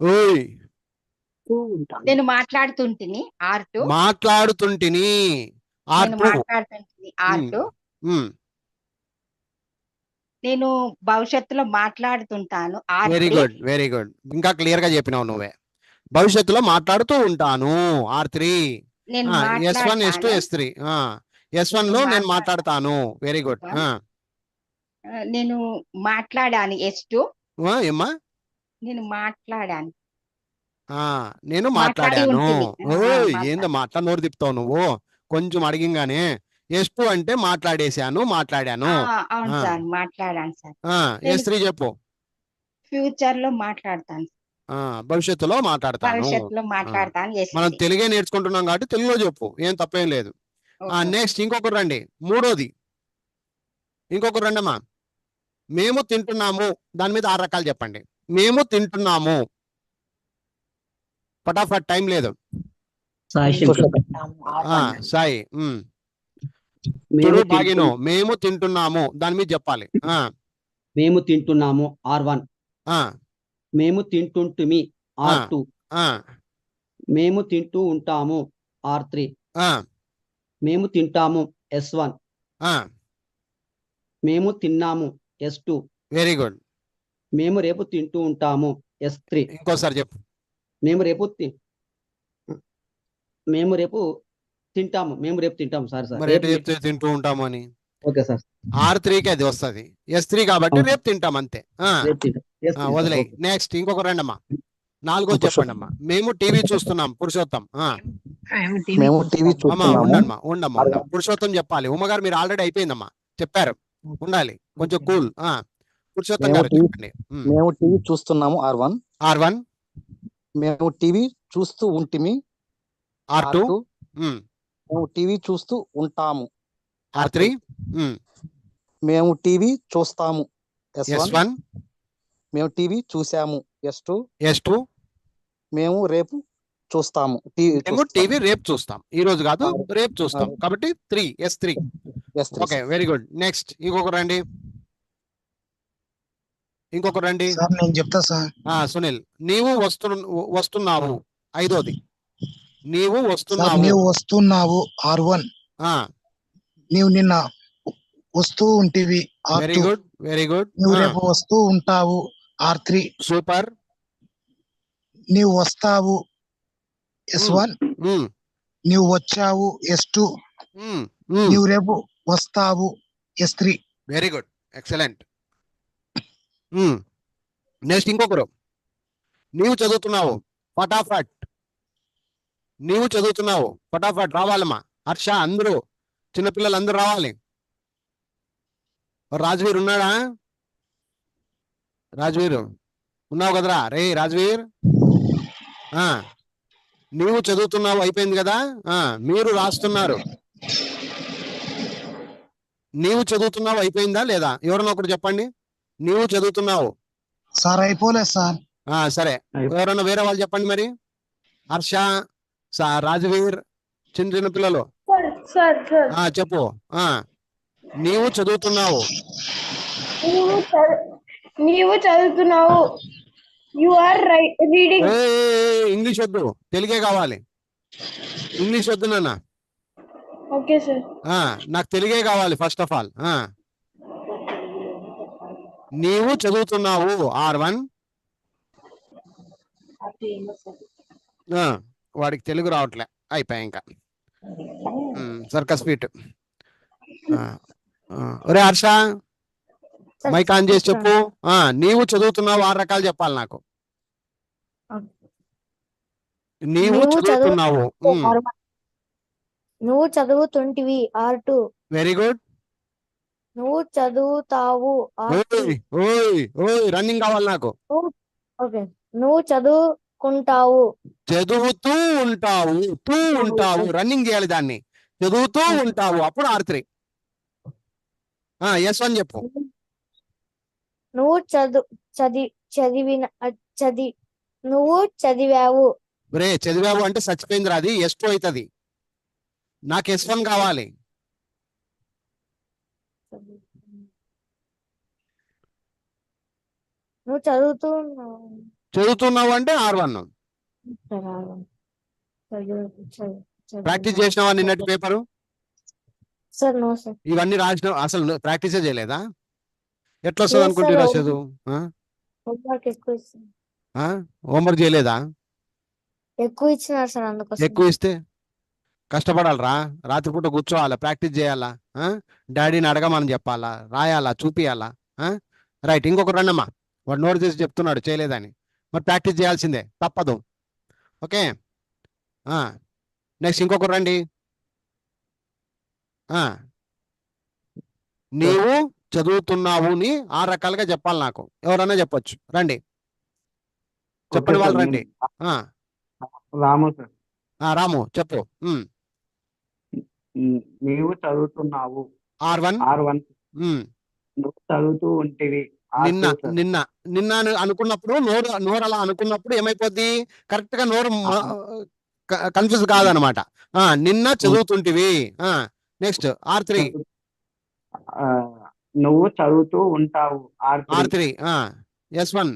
ఓయ్ నేను మాట్లాడుతుంటిని R2. మాట్లాడుతుంటిని R2. నేను భవిష్యత్తులో మాట్లాడుతుంటాను వెరీ గుడ్. ఇంకా క్లియర్ గా చెప్పినావు నువ్వే. భవిష్యత్తులో మాట్లాడుతూ ఉంటాను R3. S1 S2 S3. S1 లో నేను మాట్లాడతాను. Very good. నేను మాట్లాడాను S2. ఏమ్మా? నేను మాట్లాడాను. నేను మాట్లాడాను. ఓయ్ మాట్లాడాను. ఏందో మాట్లా నోరు తిప్పుతావు నువ్వు కొంచెం అడిగింగానే. S2 అంటే మాట్లాడేశాను, మాట్లాడాను. అవును సార్, మాట్లాడాను సార్. S3 చెప్పు. ఫ్యూచర్ లో మాట్లాడతాను. భవిష్యత్తులో మాట్లాడతాను. భవిష్యత్తులో మాట్లాడతాను. మనం ఎస్టీ. తెలుగే నేర్చుకుంటున్నాం కాబట్టి తెలుగులో చెప్పు, ఏం తప్పేం లేదు. ఓకే. నెక్స్ట్ ఇంకొకరు రండి, మూడోది ఇంకొకరు రండమ్మా. మేము తింటున్నాము, దాని మీద 6 రకాలు చెప్పండి. మేము తింటున్నాము, పటాఫట్, టైం లేదు. సాయి శంకర్. సాయి మేము చూడు బాగిను, తింటున్నాము. మేము తింటున్నాము దాని మీద చెప్పాలి. మేము తింటున్నాము R1. మేము తింటుంటిమి R2. మేము తింటూ ఉంటాము R3. మేము తింటాము S1. మేము తిన్నాము S2. Very good. మేము రేపు తింటూ ఉంటాము S3. ఇంకోసారి చెప్పు. మేము రేపు తింటాము సార్ మరి ఎటు చెప్తే తింటూ ఉంటాము అని. Okay sir. R3కి అది వస్తుంది, S3 కాబట్టి రేపు తింటాం అంతే. రేపు తింటాం. S3 వదిలే. ఓకే. నెక్స్ట్ ఇంకొక రండమ్మా, 4వ చెప్పండి అమ్మా. మేము టీవీ చూస్తున్నాం, పురుషోత్తం. మేము టీవీ అమ్మా చూస్తున్నాము ఉండమ్మా. పురుషోత్తం చెప్పాలి. ఉమ్మగారు మీరు ఆల్రెడీ అయిపోయిందమ్మా, చెప్పారు, ఉండాలి కొంచెం కూల్. పురుషోత్తం గారు చెప్పండి. మేము టీవీ చూస్తున్నాము R1. R1. మేము టీవీ చూస్తూ ఉంటిమి R2. మేము టీవీ చూస్తూ ఉంటాము R3. మేము టీవీ చూస్తాము S1. S1. మేము టీవీ చూసాము S2. S2. మేము రేపు చూస్తాము మేము టీవీ రేపు చూస్తాం, ఈ రోజు కాదు, రేపు చూస్తాం కాబట్టి 3 S3. Okay, very good. Next ఇంకొకరు రండి, సార్ నేను చెప్తా సార్. సునీల్. నీవు వస్తున్నావు, 5వది. నీవు సార్ నీవు వస్తున్నావు R1. నీవు నిన్న వస్తూ ఉంటివి very R2. Good, very good. నువ్వు రేపు వస్తూ ఉంటావు R3. సూపర్. నీవు వస్తావు S1. నీవు వచ్చావు S2. నీవు రేపు వస్తావు S3. Very good, excellent. Next ఇంకొకరు. నీవు చదువుతున్నావు, ఫటాఫట్. నీవు చదువుతున్నావు, ఫటాఫట్ రావాలమ్మా. హర్ష, అందరూ చిన్నపిల్లలు అందరూ రావాలి. రాజ్వీర్ ఉన్నాడా? రాజ్వీర్ ఉన్నావు కదరా? రే రాజ్వీర్, నీవు చదువుతున్నావు అయిపోయింది కదా. మీరు రాస్తున్నారు. నీవు చదువుతున్నావు అయిపోయిందా లేదా? ఎవరన్నా ఒకరు చెప్పండి. నీవు చదువుతున్నావు సార్ అయిపోలేదు సార్. సరే, ఎవరన్నా వేరే వాళ్ళు చెప్పండి మరి. హర్ష, రాజవీర్, చిన్న చిన్న పిల్లలు చెప్పు. నీవు చదువుతున్నావు. నీవు చదువుతున్నావు. You are reading. ఇంగ్లీష్ వద్దు, తెలుగే కావాలి. ఇంగ్లీష్ వద్దు నాన్న. Okay sir. నాకు తెలుగే కావాలి ఫస్ట్ ఆఫ్ ఆల్. నీవు చదువుతున్నావు R1. వాడికి తెలుగు రావట్లే, అయిపోయా ఇంకా. Circus feet. ఒరే హర్ష, మైక్ ఆన్ చేసి చెప్పు. నీవు చదువుతున్నావు 6 రకాలు చెప్పాలి నాకు. నీవు చదువుతున్నావు. నువ్వు చదువుతుంటివి R2. Very good. నువ్వు చదువుతావు రన్నింగ్ కావాలి నాకు. ఓకే. నువ్వు చదువుకుంటావు. చదువుతూ ఉంటావు, రన్నింగ్ చేయాలి దాన్ని. చదువుతూ ఉంటావు, అప్పుడు R3. S1 చెప్పు. నువ్వు నువ్వు చదివావు. రే చదివావు అంటే చచ్చిపోయింది రా, అది S2 అవుతుంది. నాకు S1 కావాలి. నువ్వు చదువుతున్నావు అంటే R1. ప్రాక్టీస్ చేసినావా నిన్నటి పేపరు? Sir no sir. ఇవన్నీ రాసిన, అసలు ప్రాక్టీసే చేయలేదా? ఎట్లా వస్తుంది అనుకుంటున్నా చదువు? హోంవర్క్ చేయలేదా? ఎక్కువ ఇచ్చినారు సార్, అందుకోసం. ఎక్కువ ఇస్తే కష్టపడాలరా, రాత్రిపూట కూర్చోవాలా, ప్రాక్టీస్ చేయాలా, డాడీని అడగమని చెప్పాలా, రాయాలా, చూపియాలా. రైట్, ఇంకొకరు రండమ్మా. వాడు నోట్ చేసి చెప్తున్నాడు చేయలేదని, మరి ప్రాక్టీస్ చేయాల్సిందే, తప్పదు. ఓకే, నెక్స్ట్ ఇంకొకరు రండి. నీవు చదువుతున్నావు ని 6 రకాలుగా చెప్పాలి నాకు. ఎవరన్నా చెప్పొచ్చు, రండి. చెప్పండి వాళ్ళు రండి. రాము సార్. రాము చెప్పు. నీవు చదువుతున్నావు. R1. R1. నువ్వు చదువుతూ ఉంటివి. నిన్న నిన్న నిన్న అనుకున్నప్పుడు నోరు అలా అనుకున్నప్పుడు ఏమైపోద్ది, కరెక్ట్ గా నోరు కన్ఫ్యూజ్ కాదనమాట. నిన్న చదువుతుంటివి. Next R3. నువ్వు చదువుతూ ఉంటావు. R3. S1.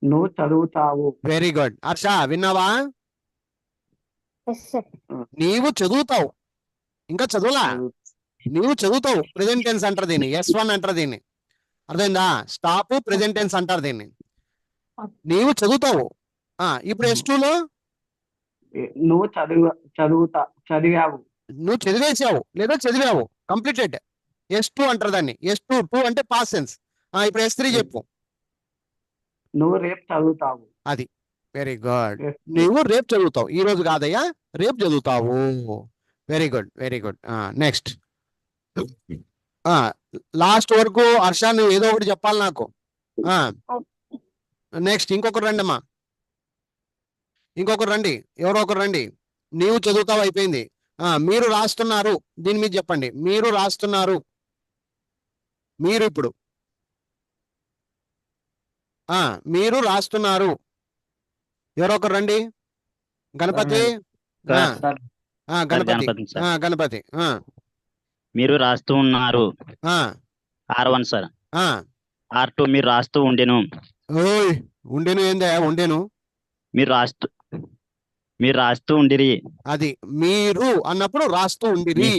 నువ్వు చదువుతావు. Very good. హర్ష విన్నావా? Yes sir. నీవు చదువుతావు, ఇంకా చదువులా, నీవు చదువుతావు ప్రెజెంట్ టెన్స్ అంటారు దీన్ని. S1 అంటారు దీన్ని. అర్థమైందా? స్టాప్ ప్రెజెంట్ టెన్స్ అంటారు దీన్ని. నీవు చదువుతావు. ఇప్పుడు S2 లో నువ్వు చదివావు. నువ్వు చదివేసావు లేదా చదివావు, కంప్లీటెడ్. S2 అంటారు దాన్ని. S2 అంటే పాస్ట్ టెన్స్. ఇప్పుడు S3 చెప్పు. నువ్వు రేపు చదువుతావు. అది వెరీ గుడ్. నువ్వు రేపు చదువుతావు, ఈ రోజు కాదయ్యా, రేపు చదువుతావు. Very good, very good. Next last వరకు హర్ష నువ్వు ఏదో ఒకటి చెప్పాలి నాకు. నెక్స్ట్ ఇంకొకరు రండి అమ్మా, ఇంకొకరు రండి, ఎవరో ఒకరు రండి. నీవు చదువుతావు అయిపోయింది. మీరు రాస్తున్నారు, దీని మీద చెప్పండి. మీరు రాస్తున్నారు. మీరు ఇప్పుడు మీరు రాస్తున్నారు. ఎవరో ఒకరు రండి. గణపతి. గణపతి. గణపతి. మీరు రాస్తూ ఉన్నారు. R1 sir. R2 మీరు రాస్తూ ఉండెను. ఓయ్ ఉండెను ఏందా? ఉండెను మీరు రాస్తూ ఉండిరి. అది మీరు అన్నప్పుడు రాస్తూ ఉండిరి.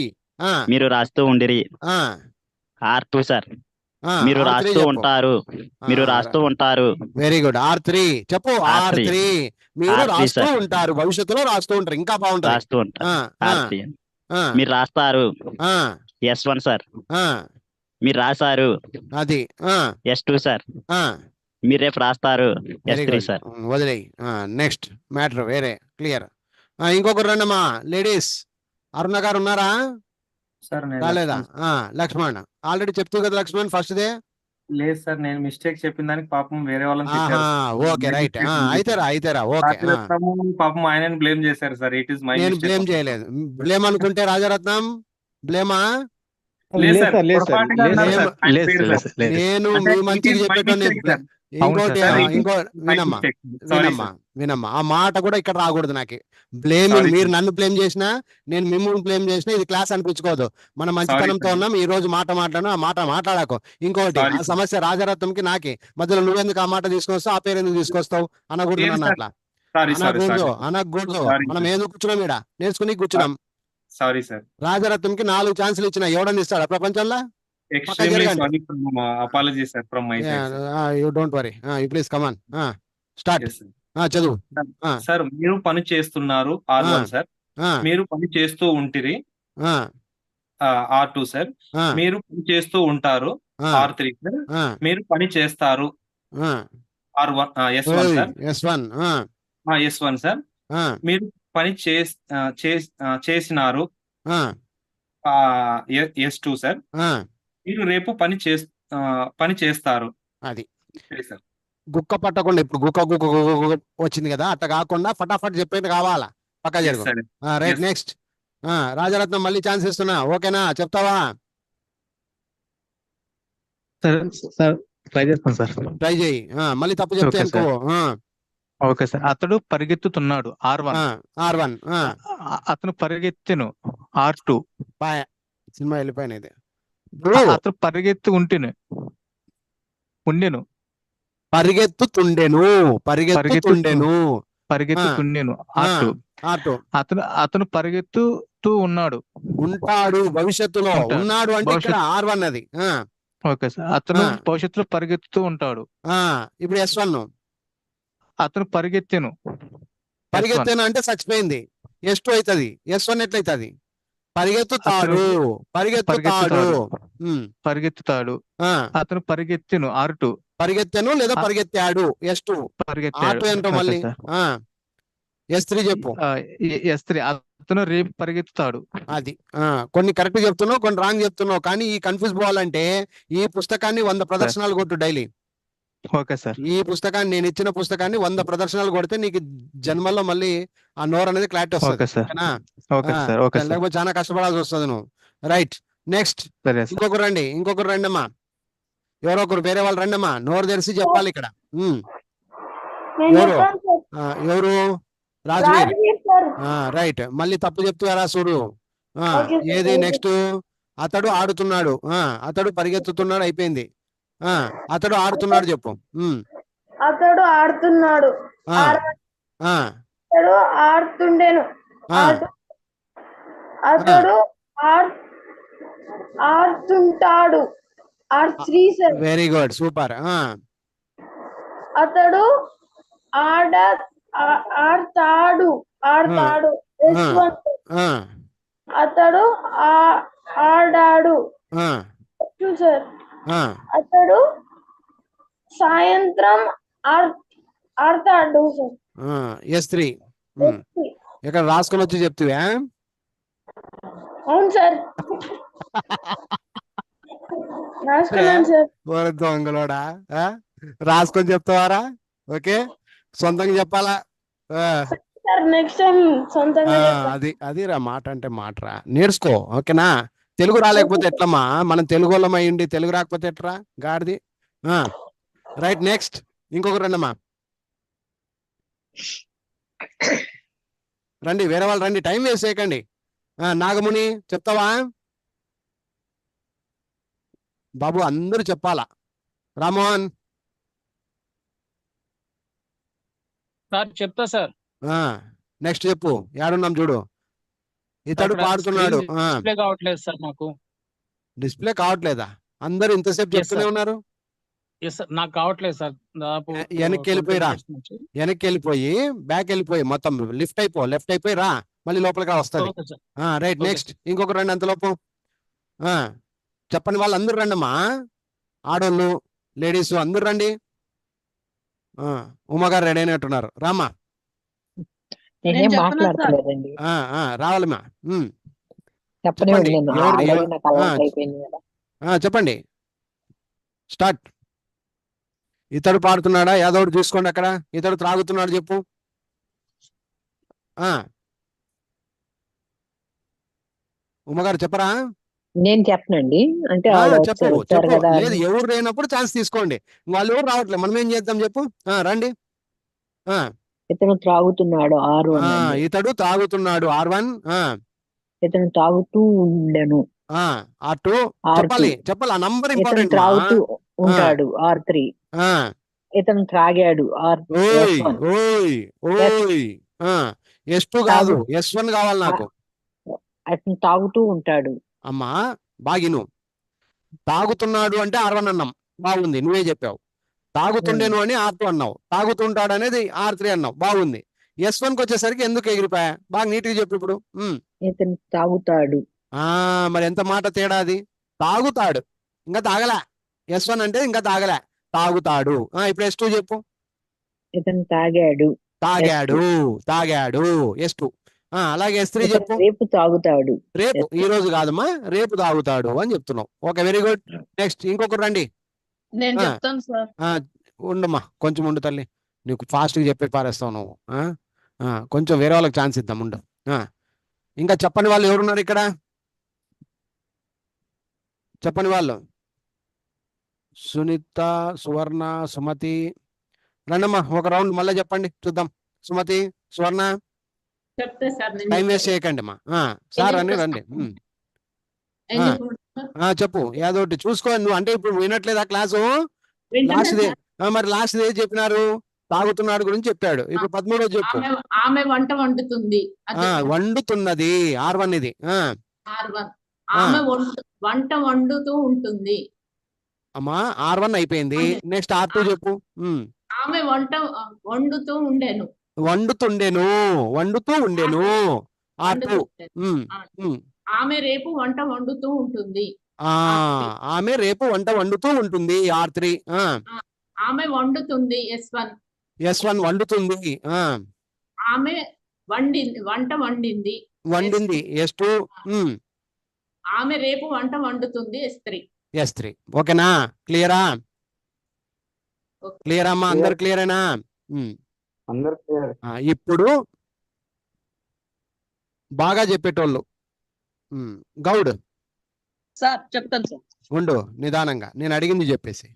మీరు రాస్తూ ఉండిరి. R2 sir. మీరు రాస్తూ ఉంటారు. మీరు రాస్తూ ఉంటారు. Very good. R3 చెప్పు. R3 మీరు రాస్తూ ఉంటారు, భవిష్యత్తులో రాస్తూ ఉంటారు, ఇంకా బాగుంటుంది. రాస్తూ ఉంటారు. మీరు రాస్తారు. S1 sir. మీరు రాశారు. అది S2 సార్. మీరు రేపు రాస్తారు. S3 sir. వదిలేయి. నెక్స్ట్ మ్యాటర్ వేరే, క్లియర్. ఇంకొకరు రండమ్మా లేడీస్. అరుణ గారు ఉన్నారా? రాలేదా? లక్ష్మణ్ ఆల్రెడీ చెప్తూ కదా లక్ష్మణ్ ఫస్ట్ దే. లేదు సార్, నేను మిస్టేక్ చెప్పిన దానికి పాపం వేరే వాళ్ళని ఓకే రైట్. అయితేరా ఓకే. పాపం ఆయన బ్లేమ్ చేశారు సార్. ఇట్ ఇస్ మై నేను బ్లేమ్ చేయలేదు. బ్లేమ్ అనుకుంటే రాజారత్నం బ్లేమా? నేను మీ మంచికి చెప్పేటోని. ఇంకోటి వినమ్మా వినమ్మా వినమ్మా, ఆ మాట కూడా ఇక్కడ రాకూడదు నాకు. బ్లేమింగ్, మీరు నన్ను బ్లేమ్ చేసినా నేను మిమ్మల్ని బ్లేమ్ చేసినా ఇది క్లాస్ అనిపించుకోదు. మన మంచితనంతో ఉన్నాం, ఈ రోజు మాట మాట్లాడను, ఆ మాట మాట్లాడకు. ఇంకోటి ఆ సమస్య రాజారత్నంకి నాకి మధ్యలో నువ్వెందుకు ఆ మాట తీసుకొస్తావు, ఆ పేరు ఎందుకు తీసుకొస్తావు అనకూడదు. నన్ను అట్లా అనకూడదు. మనం ఎందుకు కూర్చున్నాం ఇక్కడ? నేర్చుకుని కూర్చున్నాం. Sorry sir. రాజారత్నంకి 4 ఛాన్సులు ఇచ్చిన, ఎవడని ఇస్తాడా ప్రపంచంలో? You don't worry. You please come on. Start. చదువు. సార్ మీరు పని చేస్తున్నారు. R1 sir. మీరు పని చేస్తూ ఉంటిరి. R2 sir. మీరు పని చేస్తూ ఉంటారు. R3 sir. మీరు పని చేస్తారు. R1 S1 sir. S1 sir. మీరు పని చేసినారు. S2 sir. మీరు రేపు పని చేస్తారు. అది గుక్క పట్టకుండా ఇప్పుడు గుక్క గుక్క వచ్చింది కదా, అట్లా కాకుండా ఫటాఫట్ చెప్పేది కావాలా. పక్క జరుగు. రైట్. నెక్స్ట్ రాజారత్నం మళ్ళీ ఛాన్స్ ఇస్తున్నా, ఓకేనా? చెప్తావా? ట్రై చేస్తాను సార్. ట్రై చేయి. మళ్ళీ తప్పు చెప్తే అనుకో. Okay sir. అతడు పరిగెత్తుతున్నాడు. R1. అతను పరిగెత్తెను. R2. సినిమా వెళ్ళిపోయినది. అతను ఉండెను. పరిగెత్తుతుండెను. అతను పరిగెత్తుతూ ఉంటాడు. భవిష్యత్తులో ఉన్నాడు అంటే ఇక్కడ R1 అది. Okay sir. అతను భవిష్యత్తులో పరిగెత్తుతూ ఉంటాడు. ఇప్పుడు S1. అతను పరిగెత్తెను అంటే చచ్చిపోయింది. S2 అవుతుంది. S1 ఎట్లయితుంది? పరిగెత్తుతాడు. అతను పరిగెత్తెను. R2. పరిగెత్తెను లేదా పరిగెత్తాడు. S2. R2 ఏంటో మళ్ళీ. S3 చెప్పు. S3 అతను రేపు పరిగెత్తుతాడు. అది కొన్ని కరెక్ట్ చెప్తున్నావు, కొన్ని రాంగ్ చెప్తున్నావు. కానీ ఈ కన్ఫ్యూజ్ పోవాలంటే ఈ పుస్తకాన్ని 100 ప్రదర్శనలు కొట్టు డైలీ. Okay sir. ఈ పుస్తకాన్ని, నేను ఇచ్చిన పుస్తకాన్ని 100 ప్రదర్శనలు కొడితే నీకు జన్మల్లో మళ్ళీ ఆ నోరు అనేది క్లారిటీ వస్తుంది. Okay sir. ఓకేనా? Okay sir. Okay sir. లేకపోతే చాలా కష్టపడాల్సి వస్తుంది నువ్వు. రైట్, నెక్స్ట్ సరే సార్. ఇంకొకరు రండి అమ్మా. ఎవరో ఒకరు వేరే వాళ్ళు రండి అమ్మా, నోరు తెరిచి చెప్పాలి ఇక్కడ. ఎవరు? రాజవీర్. రైట్, మళ్ళీ తప్పు చెప్తారా చూడు. ఏది నెక్స్ట్? అతడు ఆడుతున్నాడు, అతడు పరిగెత్తుతున్నాడు, అయిపోయింది. అతడు ఆడుతున్నాడు చెప్పు. అతడు ఆడుతున్నాడు. అతడు ఆడుతుండెను. అతడు ఆడుతుంటాడు. Very good, super. అతడు ఆడతాడు. అతడు ఆడాడు. సార్, అతడు సాయంత్రం ఆడతాడు. S3 ఇక్కడ రాసుకొని వచ్చి చెప్తావా? అవును సార్, రాసుకున్నాను సార్. దొంగలోడా, రాసుకొని చెప్తావారా? ఓకే, సొంతంగా చెప్పాలా? నెక్స్ట్ టైం సొంతంగా అది రా, మాట అంటే మాటరా, నేర్చుకో. ఓకేనా? తెలుగు రాలేకపోతే ఎట్లమ్మా? మనం తెలుగు వాళ్ళం అయ్యిండి తెలుగు రాకపోతే ఎట్రా గాడిది. రైట్, నెక్స్ట్ ఇంకొకరు రండి అమ్మా, రండి, వేరే వాళ్ళు రండి, టైం వేస్ట్ చేయకండి. నాగముని చెప్తావా బాబు? అందరూ చెప్పాలా. రామోహన్ సార్ చెప్తా సార్. నెక్స్ట్ చెప్పు, ఏడున్నాం చూడు. ఇతడు పాడుతున్నాడు. డిస్ప్లే కావట్లేదు సార్ నాకు. డిస్ప్లే కావట్లేదా? అందరు ఇంతసేపు చెప్తూనే ఉన్నారు. నాకు కావట్లేదు సార్. వెనక్కి వెళ్ళిపోయిరా, వెనక్కి వెళ్ళిపోయి బ్యాక్ వెళ్ళిపోయి మొత్తం లెఫ్ట్ అయిపోయి రా, మళ్ళీ లోపలికి వస్తుంది. రైట్, నెక్స్ట్ ఇంకొక రండి అంతలోపు. చెప్పని వాళ్ళు అందరు రండి అమ్మా, ఆడోళ్ళు లేడీస్ అందరు రండి. ఉమ్మగారు రెడీ అయినట్టున్నారు, రామ్మా. రావాలమ్మా. చెప్పండి, స్టార్ట్. ఇతడు పాడుతున్నాడా? యాదవుడు చూసుకోండి అక్కడ. ఇతడు త్రాగుతున్నాడు చెప్పు. ఉమ్మగారు చెప్పరా? నేను చెప్పనండి, అంటే చెప్పు. లేదు, ఎవరు లేనప్పుడు ఛాన్స్ తీసుకోండి. వాళ్ళు ఎవరు రావట్లేదు, మనం ఏం చేద్దాం చెప్పు. రండి. ఇతను త్రాగుతున్నాడు. ఇతడు తాగుతున్నాడు. R1. ఇతను తాగుతూ ఉండెను. R2. చెప్పాలి, ఆ నంబర్ ఇంపార్టెంట్. త్రాగుతూ ఉంటాడు. R3. ఇతను త్రాగాడు. S2 కాదు, S1 కావాలి నాకు. అతను తాగుతూ ఉంటాడు. అమ్మా బాగిను, తాగుతున్నాడు అంటే R1 అన్నాం, బాగుంది, నువ్వే చెప్పావు. తాగుతుండేను అని R2 అన్నావు, తాగుతుంటాడు అనేది R3 అన్నావు, బాగుంది. S1కి వచ్చేసరికి ఎందుకు ఎగిరిపోయా? బాగా నీట్గా చెప్పు ఇప్పుడు. ఇతను తాగుతాడు. మరి ఎంత మాట తేడా అది? తాగుతాడు, ఇంకా తాగలే. S1 అంటే ఇంకా తాగలే, తాగుతాడు. ఇప్పుడు S2 చెప్పు. ఇతను తాగాడు. S2. అలాగే S3 చెప్పు. రేపు తాగుతాడు. రేపు, ఈ రోజు కాదమ్మా, రేపు తాగుతాడు అని చెప్తున్నావు. Okay, very good. నెక్స్ట్ ఇంకొకరు రండి. నేను చెప్తాను సార్. ఉండమ్మా, కొంచెం ఉండు తల్లి, నీకు ఫాస్ట్గా చెప్పి పారేస్తావు నువ్వు. కొంచెం వేరే వాళ్ళకి ఛాన్స్ ఇద్దాం, ఉండు. ఇంకా చెప్పని వాళ్ళు ఎవరున్నారు ఇక్కడ? చెప్పని వాళ్ళు సునీత, సువర్ణ, సుమతి రండమ్మా, ఒక రౌండ్ మళ్ళీ చెప్పండి చూద్దాం. సుమతి, సువర్ణ, టైం వేస్ట్ చేయకండి అమ్మా. సార్ అని రండి. చెప్పు, ఏదోటి చూసుకో. నువ్వు అంటే ఇప్పుడు వినట్లేదా క్లాసు? లాస్ట్ ఏది చెప్పినారు? తాగుతున్నాడు గురించి చెప్పాడు. ఇప్పుడు 13వ చెప్పు. ఆమె వంట వండుతుంది. వండుతున్నది. R1 ఇది. ఆమె వంట వండుతూ ఉంటుంది. అమ్మా, R1 అయిపోయింది. నెక్స్ట్ R2 చెప్పు. ఆమె వంట వండుతూ ఉండేను. వండుతూ ఉండేను. R2. ఆమె రేపు వంట వండుతూ ఉంటుంది. ఆమె రేపు వంట వండుతూ ఉంటుంది. R3. ఆమె వండుతుంది. S1 వండుతుంది. ఆమె వంట వండింది. S2. ఆమె రేపు వంట వండుతుంది. S3. ఓకేనా? క్లియరా? క్లియర్ అమ్మా, అందరు క్లియరేనా? ఇప్పుడు బాగా చెప్పేటోళ్ళు గౌడ్ సార్ చెప్తాను సార్. ఉండు నిదానంగా, నేను అడిగింది చెప్పేసి.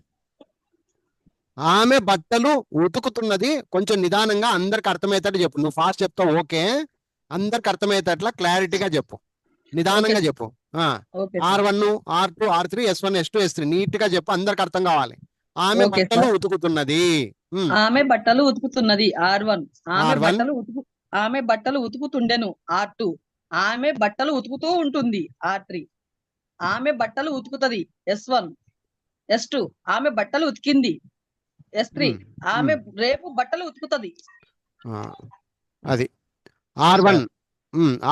ఆమె బట్టలు ఉతుకుతున్నది, కొంచెం నిదానంగా అందరికి అర్థమయ్యేటట్టు చెప్పు. నువ్వు ఫాస్ట్ చెప్తావు ఓకే, అందరికి అర్థమయ్యేటట్లా క్లారిటీగా చెప్పు, నిదానంగా చెప్పు. R1 R2 R3 S1 S2 S3 neat గా చెప్పు, అందరికి అర్థం కావాలి. ఆమె బట్టలు ఉతుకుతున్నది. ఆమె బట్టలు ఉతుకుతున్నది R1. R1. ఆమె బట్టలు ఉతుకుతుండెను R2. ఆమె బట్టలు ఉతుకుతూ ఉంటుంది R3. ఆమె బట్టలు ఉతుకుతది S1 S2. ఆమె బట్టలు ఉతికింది S3. ఆమె రేపు బట్టలు ఉతుకుతది. అది R1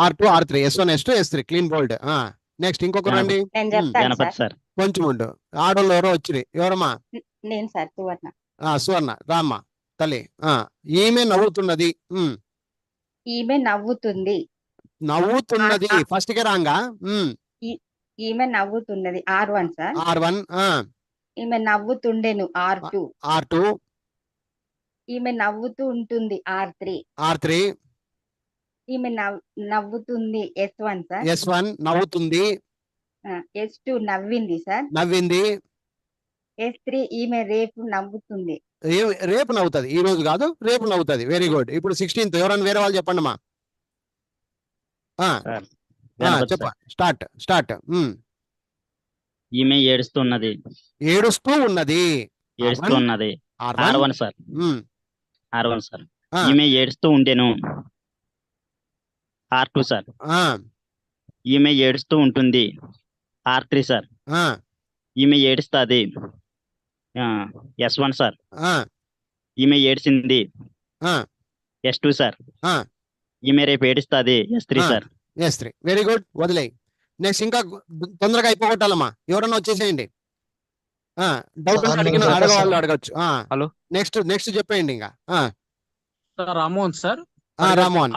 R2 R3 S1 S2 S3 clean bold. Next ఇంకొకరు రండి. కొంచెం ఉండు, ఆడోళ్ళు ఎవరో వచ్చిరి, ఎవరమ్మా? నేను సార్ సువర్ణ. సువర్ణ రామ్మా తల్లి. ఈమె నవ్వుతున్నది. ఈమె నవ్వుతుంది. నవ్వుతున్నది ఫస్ట్ కే రాంగా. ఈమె నవ్వుతున్నది R1 సార్. R1. ఈమె నవ్వుతుండెను R2. R2. ఈమె నవ్వుతూ ఉంటుంది R3. R3. ఈమె నవ్వుతుంది S1 సార్. S1 నవ్వుతుంది. S2 నవ్వింది సార్. నవ్వింది. S3 ఈమె రేపు నవ్వుతుంది. రేపు నవ్వుతుంది, ఈ రోజు కాదు, రేపు నవ్వుతుంది. Very good. ఇప్పుడు 16th ఎవరైనా వేరే వాళ్ళు చెప్పండి అమ్మా. చెప్ప స్టార్ట్. ఈమె ఏడుస్తున్నది. ఏడుస్తూ ఉన్నది. ఏడుస్తున్నది R1 సార్. R1 sir. ఈమె ఏడుస్తూ ఉండెను R2 సార్. ఈమె ఏడుస్తూ ఉంటుంది R3 సార్. ఈమె ఏడుస్తుంది S1 సార్. ఈమె ఏడ్చింది S2 సార్. ఈమె రేపు ఏడుస్తుంది S3 sir. S3 very good. వదిలేయి. నెక్స్ట్ ఇంకా తొందరగా అయిపోగొట్టాలమ్మా, ఎవరన్నా వచ్చేసేయండి. డౌట్ అడిగిన అడగవాళ్ళు అడగచ్చు. హలో నెక్స్ట్ చెప్పేయండి ఇంకా. రామ్మోహన్ సార్. రామ్మోహన్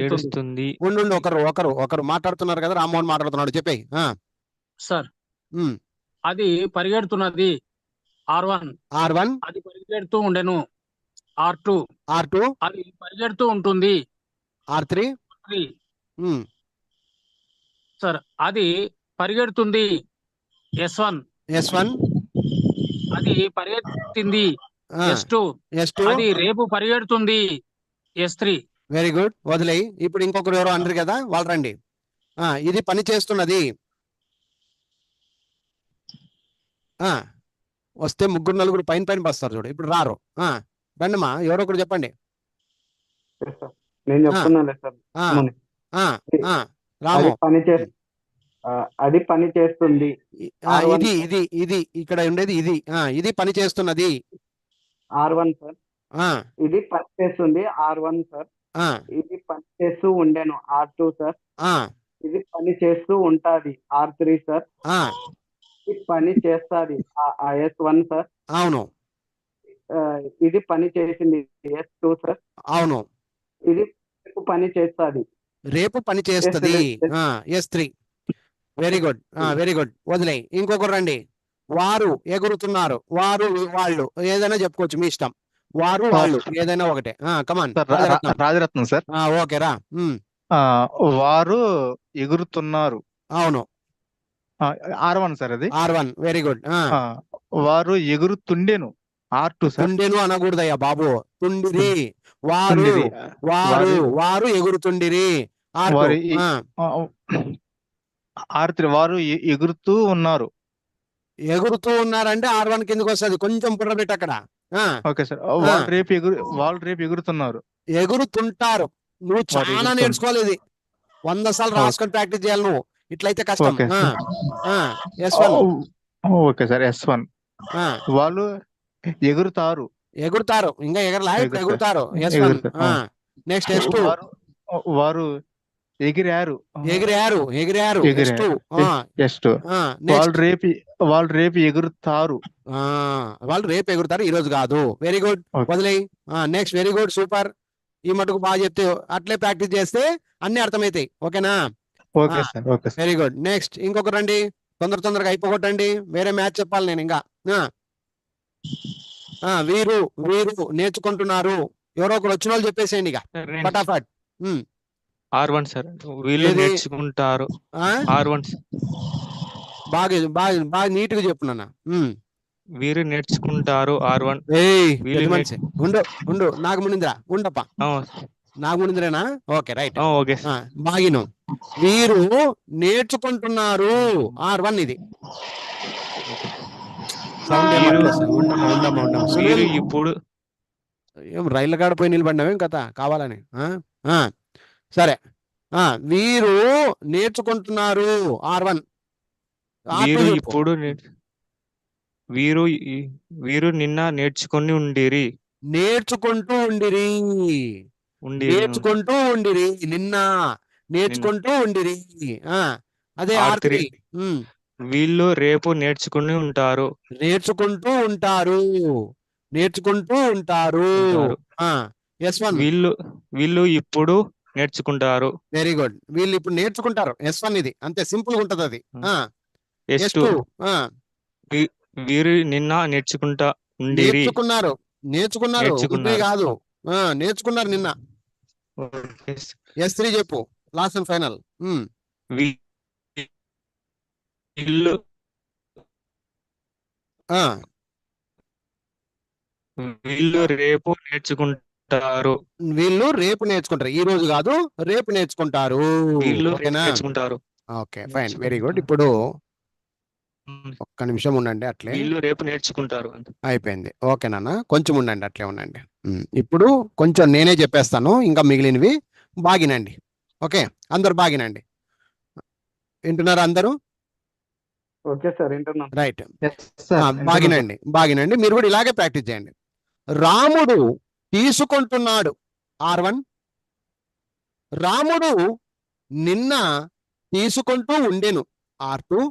ఏడుస్తుంది. ఉండు, ఒకరు మాట్లాడుతున్నారు కదా, రామ్మోహన్ మాట్లాడుతున్నాడు, చెప్పేయి. సార్ అది పరిగెడుతున్నది R1. అది పరిగెడుతూ ఉండెను R2. అది పరిగెడుతూ ఉంటుంది R3. సార్ అది పరిగెడుతుంది S1. అది పరిగెత్తింది S2. అది రేపు పరిగెడుతుంది S3. Very good. వదిలేయి. ఇప్పుడు ఇంకొకరు ఎవరో అన్నారు కదా, వాళ్ళు రండి. ఇది పని చేస్తున్నది. వస్తే ముగ్గురు నలుగురు పైన బస్తారు చూడు, ఇప్పుడు రారు. రండిమా, ఎవరో ఒకరు చెప్పండి. నేను చెప్తున్నాను సార్. రాము అది పని చేస్తుంది. ఇది ఇక్కడ ఉండేది ఇది పని చేస్తున్నది R1 సార్. ఇది పని చేస్తుంది R1 సార్. ఇది పని చేస్తూ ఉండేను R2 సార్. ఇది పని చేస్తూ ఉంటాది R3 సార్. ఇది పని చేస్తాది S1 సార్. అవును. ఇది పని చేసింది S2 సార్. అవును. ఇది పని చేస్తాది, రేపు పని చేస్తుంది S3. Very good. వదిలేయి. ఇంకొకరు రండి. వారు ఎగురుతున్నారు. వారు వాళ్ళు ఏదైనా చెప్పుకోవచ్చు, మీ ఇష్టం. వారు వాళ్ళు ఏదైనా ఒకటే. కమాన్ రాజరత్నం సార్. ఓకే రా. వారు ఎగురుతున్నారు. అవును. R1 sir. అది R1. Very good. వారు ఎగురుతుండెను R2 సార్. తుండెను అనకూడదయ్యా బాబు, తుండిరి. వారు ఎగురుతుండిరి R3. వారు ఎగురుతూ ఉన్నారు. ఎగురుతూ ఉన్నారంటే R1 కిందకి వస్తుంది. కొంచెం పుర్రబెట్టి అక్కడ. Okay sir. వాళ్ళు రేపు ఎగురుతున్నారు. ఎగురుతుంటారు. నువ్వు చాలా నేర్చుకోవాలి. ఇది 100 సార్లు రాసుకొని ప్రాక్టీస్ చేయాలి నువ్వు, ఇట్లయితే కష్టం. S1. Okay sir. S1. వాళ్ళు ఎగురుతారు. ఇంకా ఎగురుతారు. S1. Next S2. వారు ఎగిరారు. S2. వాళ్ళు రేపు ఎగురుతారు. వాళ్ళు రేపు ఎగురుతారు, ఈ రోజు కాదు. Very good. వదిలేయి. నెక్స్ట్. Very good, super. ఈ మటుకు బాగా చెప్తే అట్లే ప్రాక్టీస్ చేస్తే అన్ని అర్థమవుతాయి. ఓకేనా? Okay sir. Very good. Next ఇంకొకరు రండి. తొందరగా అయిపోగొట్టండి, వేరే మ్యాచ్ చెప్పాలి నేను ఇంకా. వీరు వీరు నేర్చుకుంటున్నారు. ఎవరో ఒకరు వచ్చిన వాళ్ళు చెప్పేసేయండి ఇక ఫటాఫట్. R1 sir. వీళ్ళు ఏది? నేర్చుకుంటారు. ఆ? R1 బాగా బాగా బాగా నీట్ గా చెప్పు నాన్న. వీరు నేర్చుకుంటారు. R1 ఏయ్ వీళ్ళు పెద్ద మనిషి ఉండు ఉండు నాకు ముందురా ఉండప్ప నాకు ముందురేనా? Okay right. ఓకే బాగిను వీరు నేర్చుకుంటున్నారు. R1 ఇది. సౌండ్ ఉండమ్మా ఉండమ్మా ఉండమ్మా. వీరు సునీల్ ఇప్పుడు ఏం రైలు కాడ పోయి నిలబడినావేం కథ కావాలని? సరే వీరు నేర్చుకుంటున్నారు. R1 వీరు ఇప్పుడు వీరు వీరు నిన్న నేర్చుకుని ఉండిరి. నేర్చుకుంటూ ఉండిరి. నేర్చుకుంటూ ఉండిరి. నిన్న నేర్చుకుంటూ ఉండిరి. అదే R3. వీళ్ళు రేపు నేర్చుకుని ఉంటారు. నేర్చుకుంటూ ఉంటారు. నేర్చుకుంటూ ఉంటారు. S1 వీళ్ళు ఇప్పుడు నేర్చుకుంటారు. Very good. వీళ్ళు ఇప్పుడు నేర్చుకుంటారు. S1 ఇది అంతే సింపుల్ గా ఉంటది అది. S2 వీరు నిన్న నేర్చుకుంటా ఉండిరి. నేర్చుకున్నారు. నేర్చుకున్నారు ఇప్పుడు కాదు. నేర్చుకున్నారు నిన్న. S3 చెప్పు లాస్ట్ అండ్ ఫైనల్. వీళ్ళు వీళ్ళు రేపు నేర్చుకుంటారు. వీళ్ళు రేపు నేర్చుకుంటారు. ఈ రోజు కాదు రేపు నేర్చుకుంటారు. వీళ్ళు ఓకేనా? నేర్చుకుంటారు. Okay fine very good. ఇప్పుడు ఒక్క నిమిషం ఉండండి అట్లే. వీళ్ళు రేపు నేర్చుకుంటారు. అయిపోయింది. ఓకే నాన్న కొంచెం ఉండండి అట్లే ఉండండి. ఇప్పుడు కొంచెం నేనే చెప్పేస్తాను. ఇంకా మిగిలినవి బాగినండి. ఓకే అందరు బాగినండి. వింటున్నారా అందరూ? ఓకే సార్ వింటున్నాం. రైట్ బాగినండి బాగినండి. మీరు కూడా ఇలాగే ప్రాక్టీస్ చేయండి. రాముడు తీసుకుంటున్నాడు. R1 రాముడు నిన్న తీసుకుంటూ ఉండెను. R2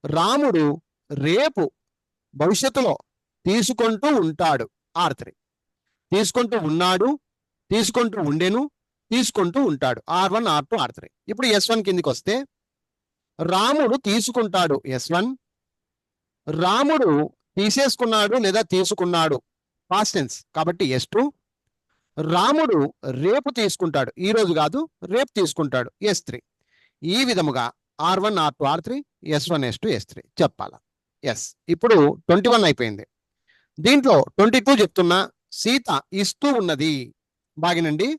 రాముడు రేపు భవిష్యత్తులో తీసుకుంటూ ఉంటాడు. R3 తీసుకుంటూ ఉన్నాడు, తీసుకుంటూ ఉండెను, తీసుకుంటూ ఉంటాడు. R1 R2 R3. ఇప్పుడు S1 కిందికి వస్తే రాముడు తీసుకుంటాడు. S1 రాముడు తీసేసుకున్నాడు లేదా తీసుకున్నాడు పాస్ట్ టెన్స్ కాబట్టి S2 రాముడు రేపు తీసుకుంటాడు. ఈ రోజు కాదు రేపు తీసుకుంటాడు. S3 ఈ విధముగా R1 R2 R3 S1 S2 S3 చెప్పాలా? ఎస్. ఇప్పుడు 21 అయిపోయింది. దీంట్లో 22 చెప్తున్నా. సీత ఇస్తూ ఉన్నది. బాగినండి.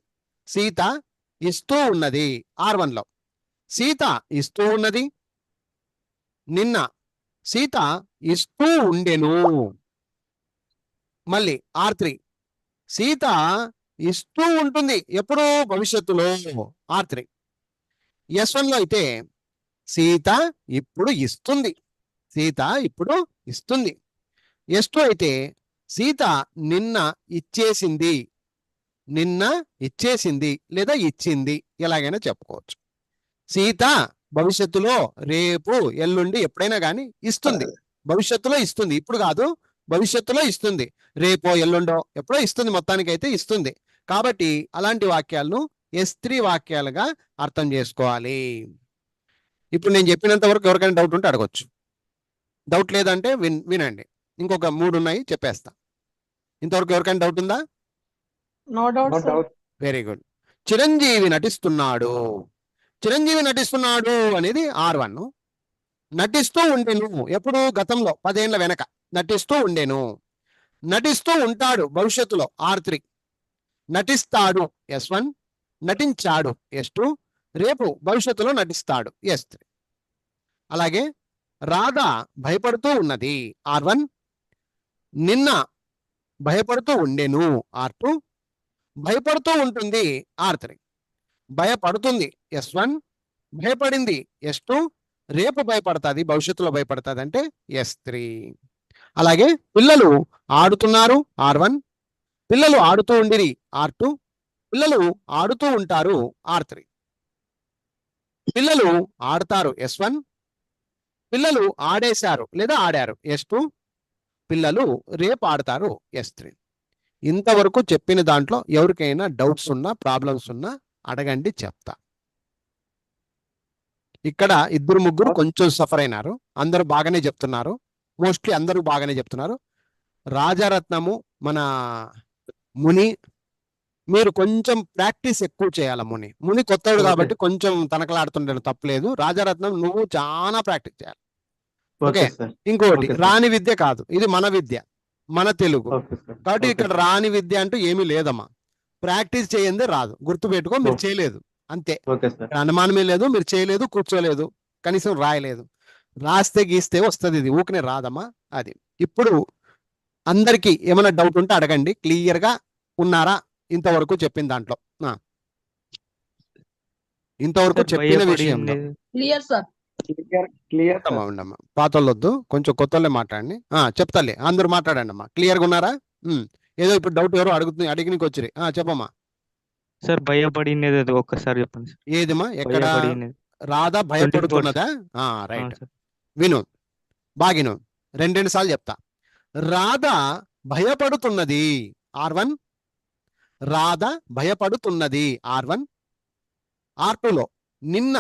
సీత ఇస్తూ ఉన్నది. R1 లో సీత ఇస్తూ ఉన్నది. నిన్న సీత ఇస్తూ ఉండెను. మళ్ళీ R3 సీత ఇస్తూ ఉంటుంది. ఎప్పుడు? భవిష్యత్తులో. R3 S1 లో అయితే సీత ఇప్పుడు ఇస్తుంది. సీత ఇప్పుడు ఇస్తుంది. S2 అయితే సీత నిన్న ఇచ్చేసింది. నిన్న ఇచ్చేసింది లేదా ఇచ్చింది ఎలాగైనా చెప్పుకోవచ్చు. సీత భవిష్యత్తులో రేపు ఎల్లుండి ఎప్పుడైనా కానీ ఇస్తుంది. భవిష్యత్తులో ఇస్తుంది. ఇప్పుడు కాదు భవిష్యత్తులో ఇస్తుంది. రేపో ఎల్లుండో ఎప్పుడో ఇస్తుంది. మొత్తానికైతే ఇస్తుంది. కాబట్టి అలాంటి వాక్యాలను S3 వాక్యాలుగా అర్థం చేసుకోవాలి. ఇప్పుడు నేను చెప్పినంత వరకు ఎవరికైనా డౌట్ ఉంటే అడగొచ్చు. డౌట్ లేదంటే వినండి. ఇంకొక 3 ఉన్నాయి చెప్పేస్తా. ఇంతవరకు ఎవరికైనా డౌట్ ఉందా? No doubt. Very good. Chiranjeevi నటిస్తున్నాడు. చిరంజీవి నటిస్తున్నాడు అనేది R1. నటిస్తూ ఉండేను ఎప్పుడు? గతంలో 10 ఏళ్ల వెనక నటిస్తూ ఉండేను. నటిస్తూ ఉంటాడు భవిష్యత్తులో. R3 నటిస్తాడు. S1 నటించాడు. S2 రేపు భవిష్యత్తులో నటిస్తాడు. S3 అలాగే రాధ భయపడుతూ ఉన్నది. R1 నిన్న భయపడుతూ ఉండేను. R2 భయపడుతూ ఉంటుంది. R3 భయపడుతుంది. S1 భయపడింది. S2 రేపు భయపడుతుంది. భవిష్యత్తులో భయపడుతుంది అంటే S3. అలాగే పిల్లలు ఆడుతున్నారు. R1 పిల్లలు ఆడుతూ ఉండిరి. R2 పిల్లలు ఆడుతూ ఉంటారు. R3 పిల్లలు ఆడతారు. S1 పిల్లలు ఆడేశారు లేదా ఆడారు. S2 పిల్లలు రేపు ఆడతారు. S3 ఇంతవరకు చెప్పిన దాంట్లో ఎవరికైనా డౌట్స్ ఉన్నా ప్రాబ్లమ్స్ ఉన్నా అడగండి చెప్తా. ఇక్కడ 2-3 కొంచెం సఫర్ అయినారు. అందరూ బాగానే చెప్తున్నారు. మోస్ట్లీ అందరూ బాగానే చెప్తున్నారు. రాజరత్నము మన ముని, మీరు కొంచెం ప్రాక్టీస్ ఎక్కువ చేయాలి. ముని కొత్తడు కాబట్టి కొంచెం తనకలాడుతుండే తప్పలేదు. రాజరత్నం నువ్వు చాలా ప్రాక్టీస్ చేయాలి. ఓకే, ఇంకోటి రాని విద్య కాదు, ఇది మన విద్య, మన తెలుగు. కాబట్టి ఇక్కడ రాని విద్య అంటూ ఏమీ లేదమ్మా. ప్రాక్టీస్ చేయందే రాదు, గుర్తు పెట్టుకో. మీరు చేయలేదు అంతే, అనుమానమే లేదు. మీరు చేయలేదు, కూర్చోలేదు, కనీసం రాయలేదు. రాస్తే గీస్తే వస్తుంది, ఇది ఊకనే రాదమ్మా. అది ఇప్పుడు అందరికి ఏమైనా డౌట్ ఉంటే అడగండి. క్లియర్ గా ఉన్నారా ఇంతవరకు చెప్పిన దాంట్లో? ఇంతవరకు చెప్పిన విషయంలో క్లియర్ సార్. క్లియర్ పాతోళ్ళొద్దు, కొంచెం కొత్తోళ్ళే మాట్లాడండి. చెప్తాలే, అందరూ మాట్లాడండి అమ్మా. క్లియర్ గా ఉన్నారా? ఏదో ఇప్పుడు డౌట్ ఎవరో అడిగినకి వచ్చిరి. చెప్పమ్మా. సార్ భయపడినది అది ఒక్కసారి చెప్పండి సార్. ఏదిమా? ఎక్కడ? రాధా భయపడుతున్నదా? రైట్, విను బాగిను. రెండు సార్లు చెప్తా. రాధ భయపడుతున్నది, R1. రాధ భయపడుతున్నది, R1. R2లో నిన్న,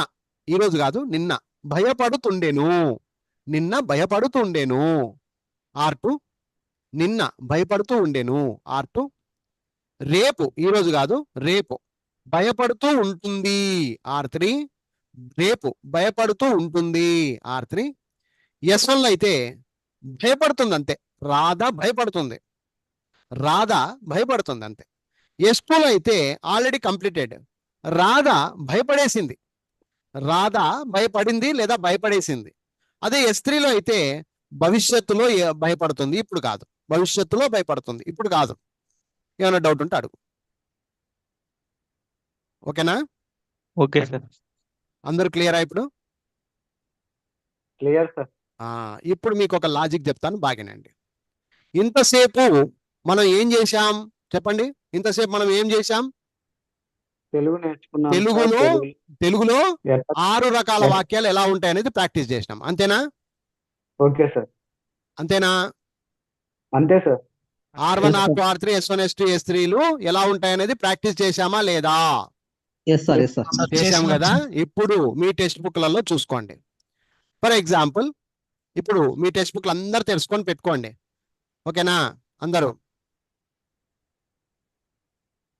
ఈరోజు కాదు, నిన్న భయపడుతుండెను, నిన్న భయపడుతుండెను, R2. నిన్న భయపడుతూ ఉండెను, R2. రేపు, ఈరోజు కాదు, రేపు భయపడుతూ ఉంటుంది, R3. రేపు భయపడుతూ ఉంటుంది, R3. S1లో అయితే భయపడుతుంది అంతే, రాధ భయపడుతుంది, రాధ భయపడుతుంది అంతే. S2లో అయితే ఆల్రెడీ కంప్లీటెడ్, రాధ భయపడేసింది, రాధ భయపడింది లేదా భయపడేసింది. అదే S3లో అయితే భవిష్యత్తులో భయపడుతుంది, ఇప్పుడు కాదు. భవిష్యత్తులో భయపడుతుంది, ఇప్పుడు కాదు. ఏమైనా డౌట్ ఉంటే అడుగు. ఓకేనా? Okay sir. అందరూ క్లియరా ఇప్పుడు? Clear sir. ఇప్పుడు మీకు ఒక లాజిక్ చెప్తాను, బాగానండి. ఇంతసేపు మనం ఏం చేశాం చెప్పండి? ఇంతసేపు మనం ఏం చేశాం? తెలుగు నేర్చుకున్నాం. తెలుగులో 6 రకాల వాక్యాలు ఎలా ఉంటాయి అనేది ప్రాక్టీస్ చేసినాం, అంతేనా? Okay sir. అంతేనా? అంతే sir. R1, R2, R3, S1, S2, S3లు ఎలా ఉంటాయి అనేది ప్రాక్టీస్ చేశామా లేదా? చేశాం కదా. ఇప్పుడు మీ టెక్స్ట్ బుక్లలో చూసుకోండి. ఫర్ ఎగ్జాంపుల్, ఇప్పుడు మీ టెక్స్ట్ బుక్లు అందరు తెలుసుకొని పెట్టుకోండి, ఓకేనా? అందరూ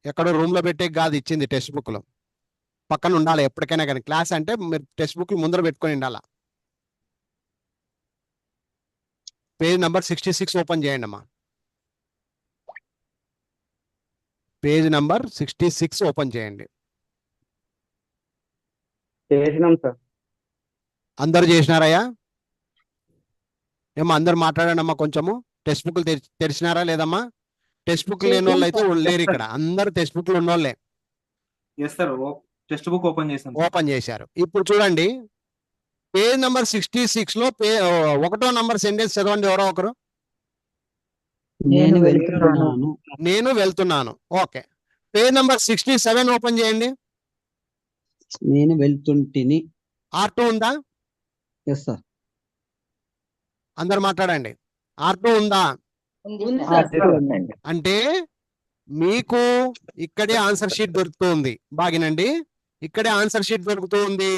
ఎక్కడో రూమ్ లో పెట్టే కాదు ఇచ్చింది, టెక్స్ట్ బుక్ లో పక్కన ఉండాలి ఎప్పటికైనా కానీ. క్లాస్ అంటే మీరు టెక్స్ట్ బుక్ ముందర పెట్టుకొని ఉండాలా. పేజ్ నంబర్ 66 ఓపెన్ చేయండి అమ్మా. పేజ్ నంబర్ 66 ఓపెన్ చేయండి. చేసినాం సార్. అందరు చేసినారయ్యా? ఏమో అందరు మాట్లాడండి అమ్మా. కొంచెము టెక్స్ట్ బుక్లు తెరిచినారా లేదమ్మా? టెక్స్ట్ బుక్ లేని వాళ్ళు అయితే లేరు ఇక్కడ, అందరు టెక్స్ట్ బుక్లు ఉన్నోళ్ళే. టెక్స్ట్ బుక్ ఓపెన్ చేశాం, ఓపెన్ చేశారు. ఇప్పుడు చూడండి, పేజ్ నంబర్ 66 లో 1వ నంబర్ సెంటెన్స్ చదవండి ఎవరో ఒకరు. నేను వెళ్తున్నాను. ఓకే. పేజ్ నంబర్ 67 ఓపెన్ చేయండి. నేను వెళ్తుంటిని. R2 ఉందా? Yes sir. అందరు మాట్లాడండి. R2 ఉందా? అంటే మీకు ఇక్కడే ఆన్సర్ షీట్ దొరుకుతుంది, బాగినండి. ఇక్కడే ఆన్సర్ షీట్ దొరుకుతుంది.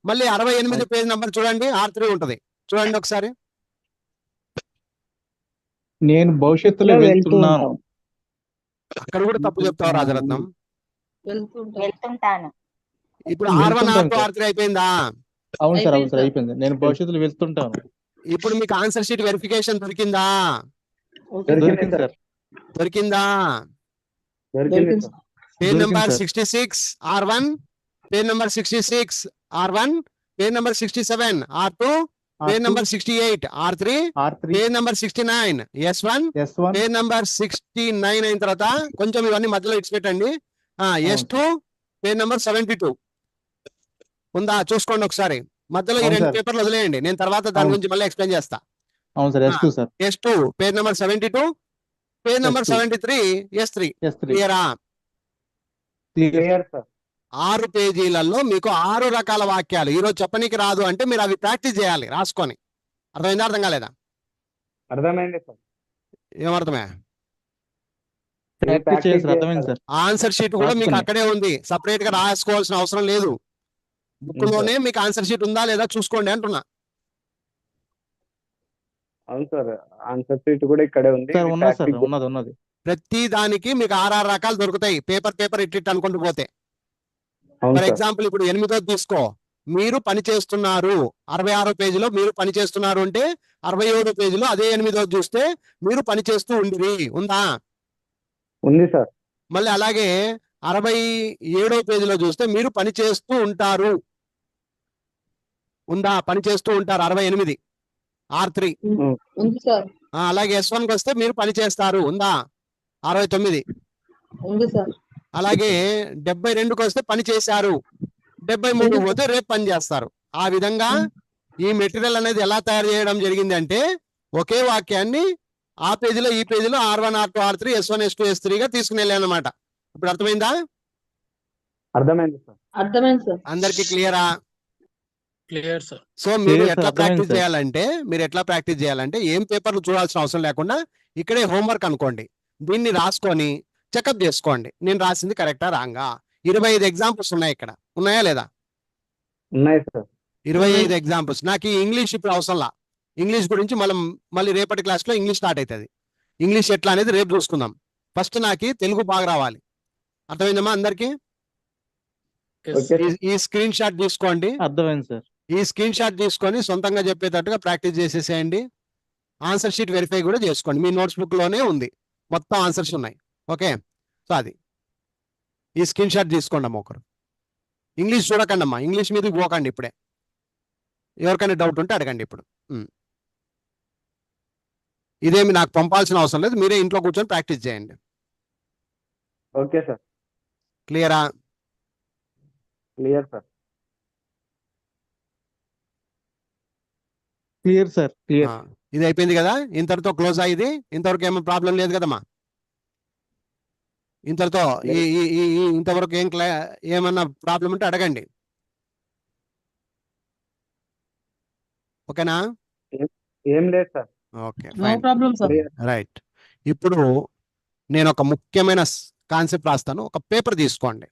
మళ్ళీ 68 పేజ్ నంబర్ చూడండి, R3 ఉంటది. చూడండి ఒకసారి. నేను భవిష్యత్తులో వెళ్తున్నాను. అక్కడ కూడా తప్పు చెప్తావు రాజరత్నం. వెళ్తుంటాను. ఇప్పుడు R1, R2, R3 అయిపోయిందా? అవును సార్, అవును సార్, అయిపోయింది. నేను భవిష్యత్తులో వెళ్తుంటాను. ఇప్పుడు మీకు ఆన్సర్ షీట్ వెరిఫికేషన్ దొరికిందా? దొరికింది సార్. దొరికిందా? Page number 66 R1, page number 66 R1, page number 67 R2, page number 68 R3, page number 69 S1, page number 69 అయిన తర్వాత కొంచెం ఇవన్నీ మధ్యలో ఇచ్చిపెట్టండి. S2, పేజ్ నంబర్ 72 ఉందా? చూసుకోండి ఒకసారి. మధ్యలో ఈ 2 పేపర్లు వదిలేయండి, నేను తర్వాత దాని గురించి మళ్ళీ ఎక్స్ప్లెయిన్ చేస్తా. S2 page number 72, page number 73 S3. క్లియరా? Clear sir. 6 పేజీలలో మీకు 6 రకాల వాక్యాలు ఈరోజు చెప్పనీకి రాదు అంటే మీరు అవి ప్రాక్టీస్ చేయాలి రాసుకొని. అర్థమైందా? అర్థం కాలేదా? అర్థమైంది సార్. ఏమర్థమే? అర్థమైంది సార్. ఆన్సర్ షీట్ కూడా మీకు అక్కడే ఉంది, సపరేట్ గా రాసుకోవాల్సిన అవసరం లేదు. బుక్ లోనే మీకు ఆన్సర్ షీట్ ఉందా లేదా చూసుకోండి అంటున్నా. అవును సార్, ఆన్సర్ షీట్ కూడా ఇక్కడే ఉంది. సార్ ఇది ఉన్నది సార్, ప్రాక్టీస్ ఉన్నది. ప్రతి దానికి మీకు 6 రకాలు దొరుకుతాయి. పేపర్ ఇట్టి అనుకుంటూ పోతే. అవును ఫర్ సార్. ఎగ్జాంపుల్ ఇప్పుడు 8వ తీసుకో. మీరు పని చేస్తున్నారు 66 పేజీలో మీరు పని చేస్తున్నారు అంటే 67 పేజీలో అదే 8వ చూస్తే మీరు పని చేస్తూ ఉండిరి ఉందా? ఉంది సార్. మళ్ళీ అలాగే 67వ పేజీలో చూస్తే మీరు పని చేస్తూ ఉంటారు ఉందా? పని చేస్తూ ఉంటారు 68 R3. ఉంది సార్. అలాగే S1కి వస్తే మీరు పని చేస్తారు ఉందా? 69. ఉంది సార్. అలాగే 72కి వస్తే పని చేశారు. 73 పోతే రేపు పని చేస్తారు. ఆ విధంగా ఈ మెటీరియల్ అనేది ఎలా తయారు చేయడం జరిగింది అంటే ఒకే వాక్యాన్ని ఆ పేజీలో ఈ పేజీలో R1 R2 R3 S1 S2 S3 గా తీసుకుని వెళ్ళాను అనమాట. ఇప్పుడు అర్థమైందా? అర్థమైంది సార్. అర్థమైంది సార్. అందరికి క్లియరా? Clear sir. సో మీరు Clear, sir. ఎట్లా అర్థమైంది, ప్రాక్టీస్ చేయాలంటే ఏం పేపర్లు చూడాల్సిన అవసరం లేకుండా ఇక్కడే హోంవర్క్ అనుకోండి. దీన్ని రాసుకొని చెకప్ చేసుకోండి. నేను రాసింది కరెక్టా రాంగా? 25 ఎగ్జాంపుల్స్ ఉన్నాయి ఇక్కడ. ఉన్నాయా లేదా? ఉన్నాయి సార్. 25 ఎగ్జాంపుల్స్. నాకు ఈ ఇంగ్లీష్ ఇప్పుడు అవసరంలా. ఇంగ్లీష్ గురించి మళ్ళీ రేపటి క్లాస్లో ఇంగ్లీష్ స్టార్ట్ అవుతుంది. ఇంగ్లీష్ ఎట్లా అనేది రేపు చూసుకుందాం. ఫస్ట్ నాకు తెలుగు బాగా రావాలి. అర్థమైందమ్మా అందరికి? ఈ స్క్రీన్ షాట్ తీసుకోండి. అర్థమైంది సార్. ఈ స్క్రీన్ షాట్ తీసుకొని సొంతంగా చెప్పేటట్టుగా ప్రాక్టీస్ చేసేసేయండి. ఆన్సర్ షీట్ వెరిఫై కూడా చేసుకోండి. మీ నోట్స్ బుక్ లోనే ఉంది, మొత్తం ఆన్సర్స్ ఉన్నాయి. ఓకే, సో అది ఈ స్క్రీన్ షాట్ తీసుకోండి అమ్మ. ఒకరు ఇంగ్లీష్ చూడకండి అమ్మా, ఇంగ్లీష్ మీదకి పోకండి ఇప్పుడే. ఎవరికైనా డౌట్ ఉంటే అడగండి ఇప్పుడు. ఇదేమి నాకు పంపాల్సిన అవసరం లేదు, మీరే ఇంట్లో కూర్చొని ప్రాక్టీస్ చేయండి. Okay sir. క్లియరా? Clear sir. Clear sir, clear. ఇది అయిపోయింది కదా, ఇంతటితో క్లోజ్ అయ్యింది. ఇంతవరకు ఏమో ప్రాబ్లం లేదు కదమ్మా? ఇంతటితో ఇంతవరకు ఏమన్నా ప్రాబ్లం ఉంటే అడగండి. ఓకేనా? ఏం లేదు sir. Okay, no problem sir. Right. ఇప్పుడు నేను ఒక ముఖ్యమైన కాన్సెప్ట్ రాస్తాను. ఒక పేపర్ తీసుకోండి,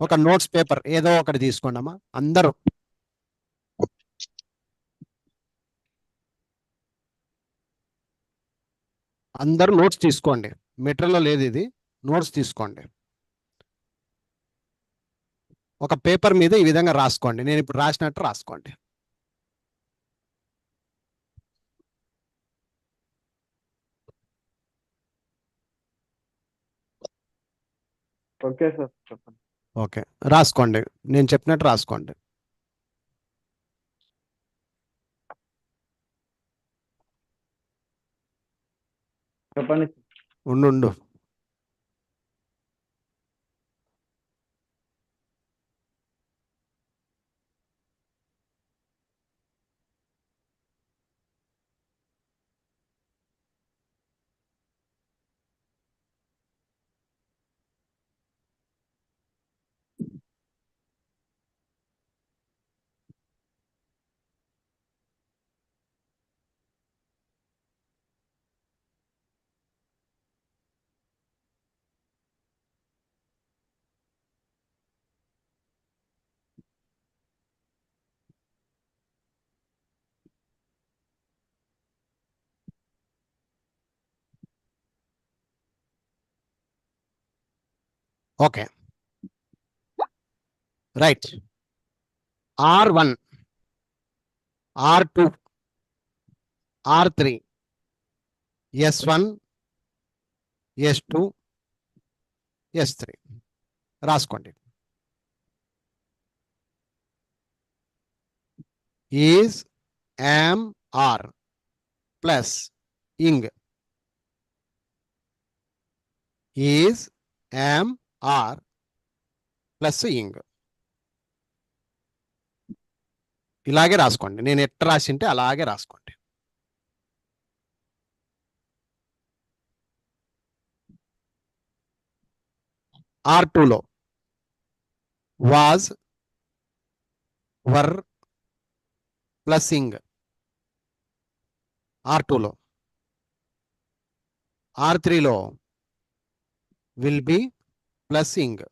ఒక నోట్స్ పేపర్ ఏదో ఒకటి తీసుకోండి అమ్మా అందరూ. అందరూ నోట్స్ తీసుకోండి. మెటీరియల్లో లేదు ఇది, నోట్స్ తీసుకోండి. ఒక పేపర్ మీద ఈ విధంగా రాసుకోండి. నేను ఇప్పుడు రాసినట్టు రాసుకోండి. ఓకే సార్, చెప్పండి. ఓకే, రాసుకోండి. నేను చెప్పినట్టు రాసుకోండి. చెప్పండి. ఉండు. Okay, right. R1 R2 R3 S1 S2 S3 రాసుకోండి. Is am are plus ing. Is am are plus ing. ఇలాగే రాసుకోండి. నేను ఎట్లా రాసింటే అలాగే రాసుకోండి. R2లో వాజ్ వర్ ప్లస్ ఇంగ్. R2లో. R3లో విల్ బి ప్లస్ ఇంగ్.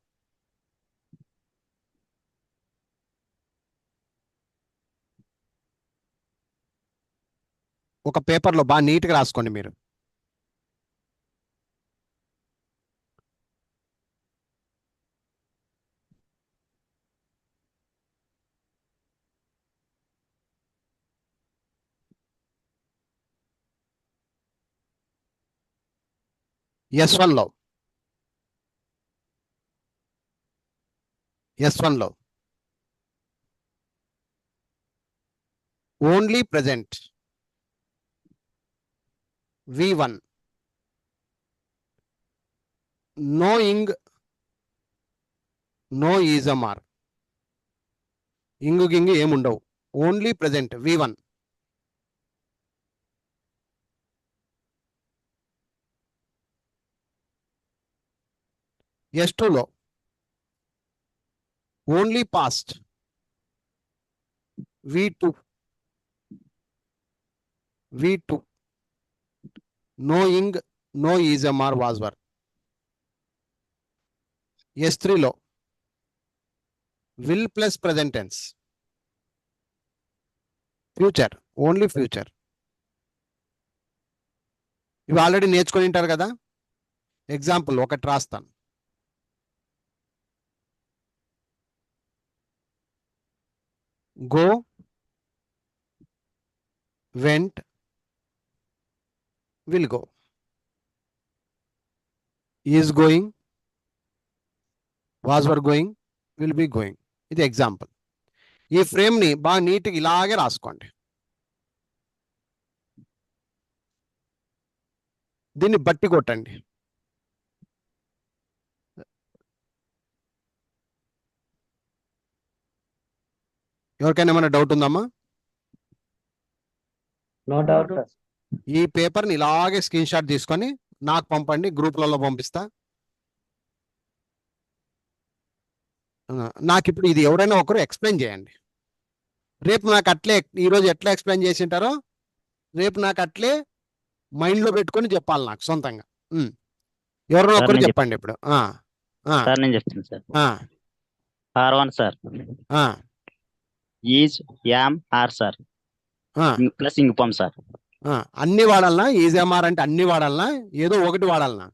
ఒక పేపర్లో బాగా నీట్గా రాసుకోండి మీరు. S1 లో only present V1 no ing no is am are ing గింగు ఏముండవు ఓన్లీ ప్రెజెంట్ V1. S2 లో only past V2 no ing no is am are was were. S3 లో will plus present tense future only future. ఇవి ఆల్రెడీ నేర్చుకొని ఉంటారు కదా. ఎగ్జాంపుల్ ఒకటి రాస్తాను. Go went will go is going was were going will be going. ఇది example. ఈ ఫ్రేమ్ని బాగా నీట్గా ఇలాగే రాసుకోండి. దీన్ని బట్టి కొట్టండి. ఎవరికైనా ఏమైనా డౌట్ ఉందమ్మా? No doubt. ఈ పేపర్ని ఇలాగే స్క్రీన్ షాట్ తీసుకొని నాకు పంపండి, గ్రూప్లలో పంపిస్తా. నాకు ఇప్పుడు ఇది ఎవరైనా ఒకరు ఎక్స్ప్లెయిన్ చేయండి. రేపు నాకు అట్లే ఈరోజు ఎట్లా ఎక్స్ప్లెయిన్ చేసి ఉంటారో రేపు నాకు అట్లే మైండ్లో పెట్టుకొని చెప్పాలి నాకు సొంతంగా. ఎవరైనా ఒకరు చెప్పండి ఇప్పుడు. సార్ నేను చెప్తాను sir. R1 sir is am are sir plus ing form sir. అన్ని వాడాలనా? ఈజీఎంఆర్ అంటే అన్ని వాడాలనా? ఏదో ఒకటి వాడాలనా?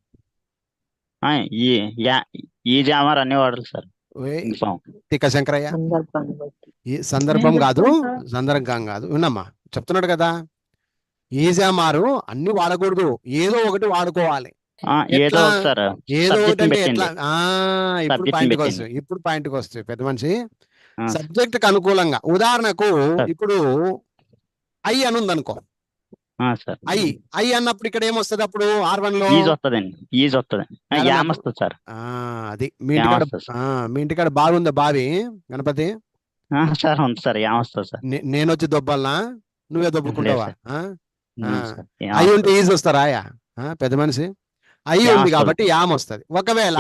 ఈజ్ యామర్ అన్ని వాడాలి సార్. తిక్క శంకరయ్య సందర్భం కాదు, సందర్భం కాదు. విన్నమ్మా చెప్తున్నాడు కదా. ఈజీఎంఆర్ అన్ని వాడకూడదు, ఏదో ఒకటి వాడుకోవాలి. ఏదో ఒకటి అంటే ఎట్లా? ఇప్పుడు పాయింట్కి వస్తుంది పెద్ద మనిషి. సబ్జెక్ట్ కి అనుకూలంగా. ఉదాహరణకు ఇప్పుడు ఐ అని ఉంది అనుకో. ఐ అన్నప్పుడు ఇక్కడ ఏమొస్తుంది? అప్పుడు R1 లో అది మీ ఇంటికాడ బాగుందా బావి గణపతి? నేను వచ్చి దొబ్బాలనా? నువ్వే దొబ్బుకుంటావా? ఐ ఉంటే ఈజ్ వస్తారా? పెద్ద మనిషి ఐ ఉంది కాబట్టి యామ్ వస్తుంది. ఒకవేళ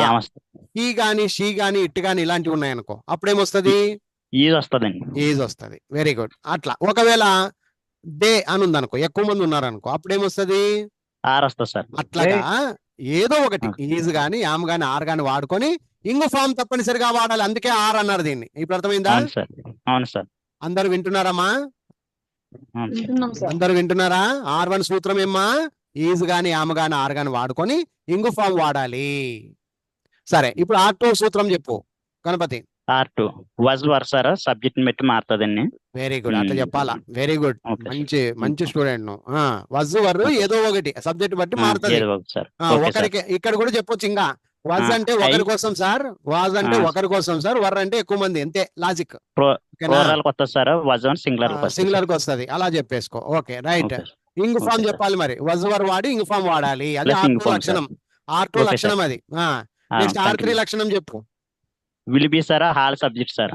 ఈ గాని షీ గాని ఇట్ గాని ఇలాంటివి ఉన్నాయనుకో అప్పుడు ఏమొస్తుంది? ఈజ్ వస్తుంది. Very good. అట్లా ఒకవేళ డే అని ఉంది అనుకో, ఎక్కువ మంది ఉన్నారనుకో అప్పుడు ఏమొస్తుంది? అట్లాగా ఏదో ఒకటి ఈజ్ గాని యామ్ గాని ఆర్ గాని వాడుకొని ఇంగు ఫామ్ తప్పనిసరిగా వాడాలి. అందుకే ఆర్ అన్నారు దీన్ని. ఇప్పుడు అర్థమైందా? అందరు వింటున్నారమ్మా? అందరు వింటున్నారా? R1 సూత్రం ఏమ్మా? ఈజ్ గాని యామ్ గాని ఆర్ గాని వాడుకొని ఇంగు ఫామ్ వాడాలి. సరే ఇప్పుడు R2 సూత్రం చెప్పు Ganapathi. R2 was were sir subject బట్టి మారుతుందండి. Very good. అట్లా చెప్పాలా? Very good. మంచి స్టూడెంట్ నువ్వు. వజ్ వర్ ఏదో ఒకటి సబ్జెక్ట్ బట్టి మారుతుంది. ఒకరికి ఇక్కడ కూడా చెప్పొచ్చు. ఇంకా వాజ్ అంటే ఒకరి కోసం సార్, వాజ్ అంటే ఒకరి కోసం సార్, వర్ అంటే ఎక్కువ మంది, అంతే లాజిక్. సింగులర్ కి వస్తుంది. అలా చెప్పేసుకో. Okay right. ఇంగ్ ఫామ్ చెప్పాలి మరి. వజ్ వర్ వాడి ఇంగ్ ఫామ్ వాడాలి. అది R2 లక్షణం. R2 లక్షణం అది. నెక్స్ట్ R3 లక్షణం చెప్పు. Will be sir all subject sir.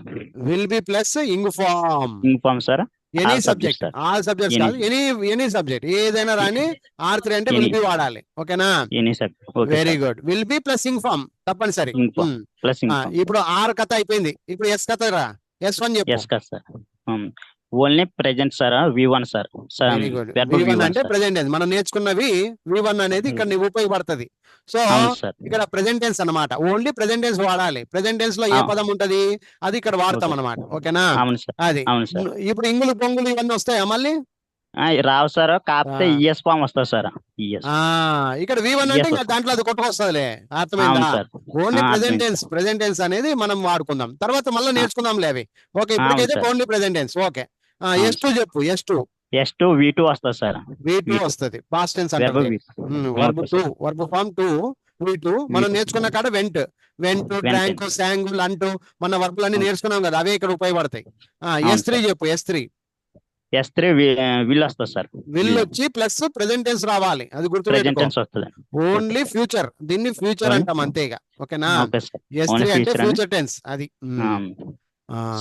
Will be plus ing form sir. Any subject. All subjects కాదు, ఎనీ సబ్జెక్ట్ ఏదైనా రాని R3 అంటే విల్ బి వాడాలి. ఓకేనా? Very good. Will be plus ing form తప్పనిసరి. ఇప్పుడు R కథ అయిపోయింది. ఇప్పుడు S కథ రా. S1 చెప్పు. Only present sir V1 sir. V1 అంటే ప్రెజెంట్ టెన్స్. మనం నేర్చుకున్నవి V1 అనేది ఇక్కడ నీకు ఉపయోగపడుతుంది. సో ఇక్కడ ప్రెజెంట్ టెన్స్ అన్నమాట. ఓన్లీ ప్రెజెంట్ టెన్స్ వాడాలి. ప్రెజెంట్ టెన్స్ లో ఏ పదం ఉంటది అది ఇక్కడ వాడతాం అన్నమాట. ఓకేనా? అది ఇప్పుడు ఇంగులు పొంగులు ఇవన్నీ వస్తాయా మళ్ళీ? రావు సార్, కాకపోతే ఈఎస్ ఫామ్ వస్తుంది సార్. ఈఎస్ ఇక్కడ V1 అంటే ఇంకా దాంట్లో అది కొట్టుకొస్తుందిలే, అర్థమైందా? అవును సార్. ఓన్లీ ప్రెసెంట్ అర్థమైంది. టెన్స్, ప్రెసెంట్ టెన్స్ అనేది మనం వాడుకుందాం, తర్వాత మళ్ళీ నేర్చుకుందాంలే అవి. ఓకే, ఇప్పటికైతే sir. Only present tense. Okay, అవును S2 చెప్పు. S2 S2 V2 వస్తుంది సార్. V2 వస్తుంది, పాస్ట్ టెన్స్ వెర్బ్ అంటే వర్బ్ 2, వర్బ్ ఫామ్ 2 V2. మనం నేర్చుకున్న కాడ వెంట్, డ్రాంక్, శాంగ్, అంటూ మన వర్బులన్నీ నేర్చుకున్నాం కదా, అవే ఇక్కడ ఉపయోగపడతాయి. S3 చెప్పు. S3 విల్ వస్తుంది సార్. విల్ వచ్చి ప్లస్ ప్రెసెంట్ టెన్స్ రావాలి, అది ప్రెజెంట్ గుర్తుపెట్టుకో. టెన్స్ వస్తుంది. ఓన్లీ ఫ్యూచర్, దీన్ని ఫ్యూచర్ అంటాం అంతేగా. ఓకేనా? Okay sir. S3 ఓన్లీ అంటే ఫ్యూచర్ అండి. ఫ్యూచర్ టెన్స్ అది.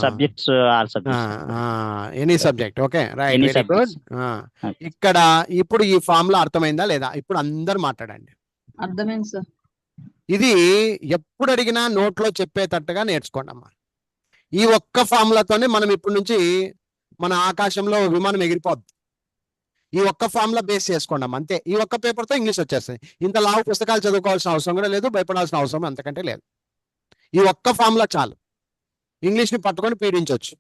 Subjects all subjects. Any subject. Okay, right, Any very good. subjects. ఇక్కడ ఇప్పుడు ఈ ఫార్ములా అర్థమైందా లేదా? ఇప్పుడు అందరు మాట్లాడండి. అర్థమైంది సార్. ఇది ఎప్పుడు అడిగినా నోట్లో చెప్పేటట్టుగా నేర్చుకోండి అమ్మా. ఈ ఒక్క ఫార్ములాతోనే మనం ఇప్పటి నుంచి మన ఆకాశంలో విమానం ఎగిరిపోద్ది. ఈ ఒక్క ఫార్ములా బేస్ చేసుకోండి అమ్మా, అంతే. ఈ ఒక్క పేపర్తో ఇంగ్లీష్ వచ్చేస్తుంది. ఇంత లావు పుస్తకాలు చదువుకోవాల్సిన అవసరం కూడా లేదు, భయపడాల్సిన అవసరం అంతకంటే లేదు. ఈ ఒక్క ఫార్ములా చాలు, ఇంగ్లీష్ని పట్టుకొని పీడించవచ్చు,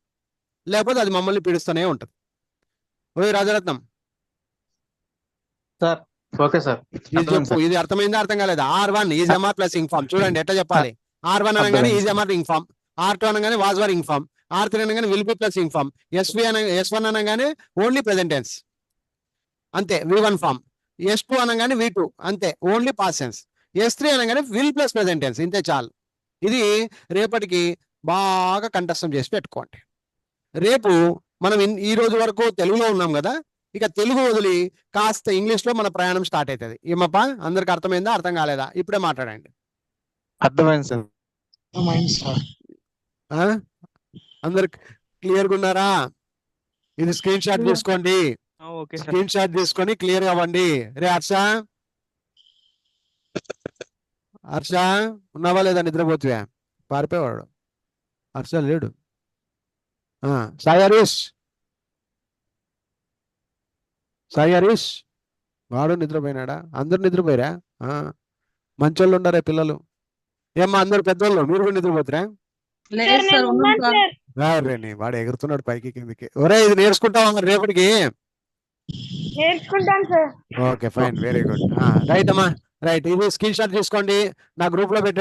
లేకపోతే అది మమ్మల్ని పీడిస్తూనే ఉంటుంది. ఓయ్ రాజరత్నం, సార్ ఓకే సార్. ఇది చెప్పు. ఇది అర్థమైందా, అర్థం కాలేదా? R1 is am are plus ing form. చూడండి ఎట్లా చెప్పాలి. R1 అనగానే is MR ing form, R2 అనగానే was were ing form, R3 అనగానే will be plus ing form, S1 అనగానే ఓన్లీ ప్రెసెంట్ టెన్స్ అంతే, V1 ఫామ్. S2 అనగానే V2 అంతే, ఓన్లీ పాస్ట్ టెన్స్. S3 అనగానే విల్ ప్లస్ ప్రెసెంట్ టెన్స్, ఇంతే చాలు. ఇది రేపటికి బాగా కంఠస్థం చేసి పెట్టుకోండి. రేపు మనం ఈ రోజు వరకు తెలుగులో ఉన్నాం కదా, ఇక తెలుగు వదిలి కాస్త ఇంగ్లీష్లో మన ప్రయాణం స్టార్ట్ అవుతుంది. ఏమప్పా, అందరికి అర్థమైందా, అర్థం కాలేదా? ఇప్పుడే మాట్లాడండి. అర్థమైంది సార్. అందరికి క్లియర్గా ఉన్నారా? ఇది స్క్రీన్ షాట్ తీసుకోండి. Okay sir. స్క్రీన్ షాట్ తీసుకొని క్లియర్ అవ్వండి. రే హర్ష, ఉన్నావా లేదా? నిద్రపోతువా? పారిపోయాడు. హర్ష లేడు. సాయి హరీష్ వాడు నిద్రపోయినాడా? అందరు నిద్రపోయారా? మంచోళ్ళు ఉండారా పిల్లలు? ఏమ్మా అందరు పెద్దోళ్ళు, మీరు కూడా నిద్రపోతురా? లేదు సార్, ఉన్నాను సార్. వాడు ఎగురుతున్నాడు పైకి కిందకి. ఒరే, ఇది నేర్చుకుంటావా రేపటికి? నేర్చుకుంటాను sir. Okay, fine, very good. Right అమ్మా, రైట్. ఇది స్క్రీన్ షాట్ తీసుకోండి, నా గ్రూప్ లో పెట్టండి.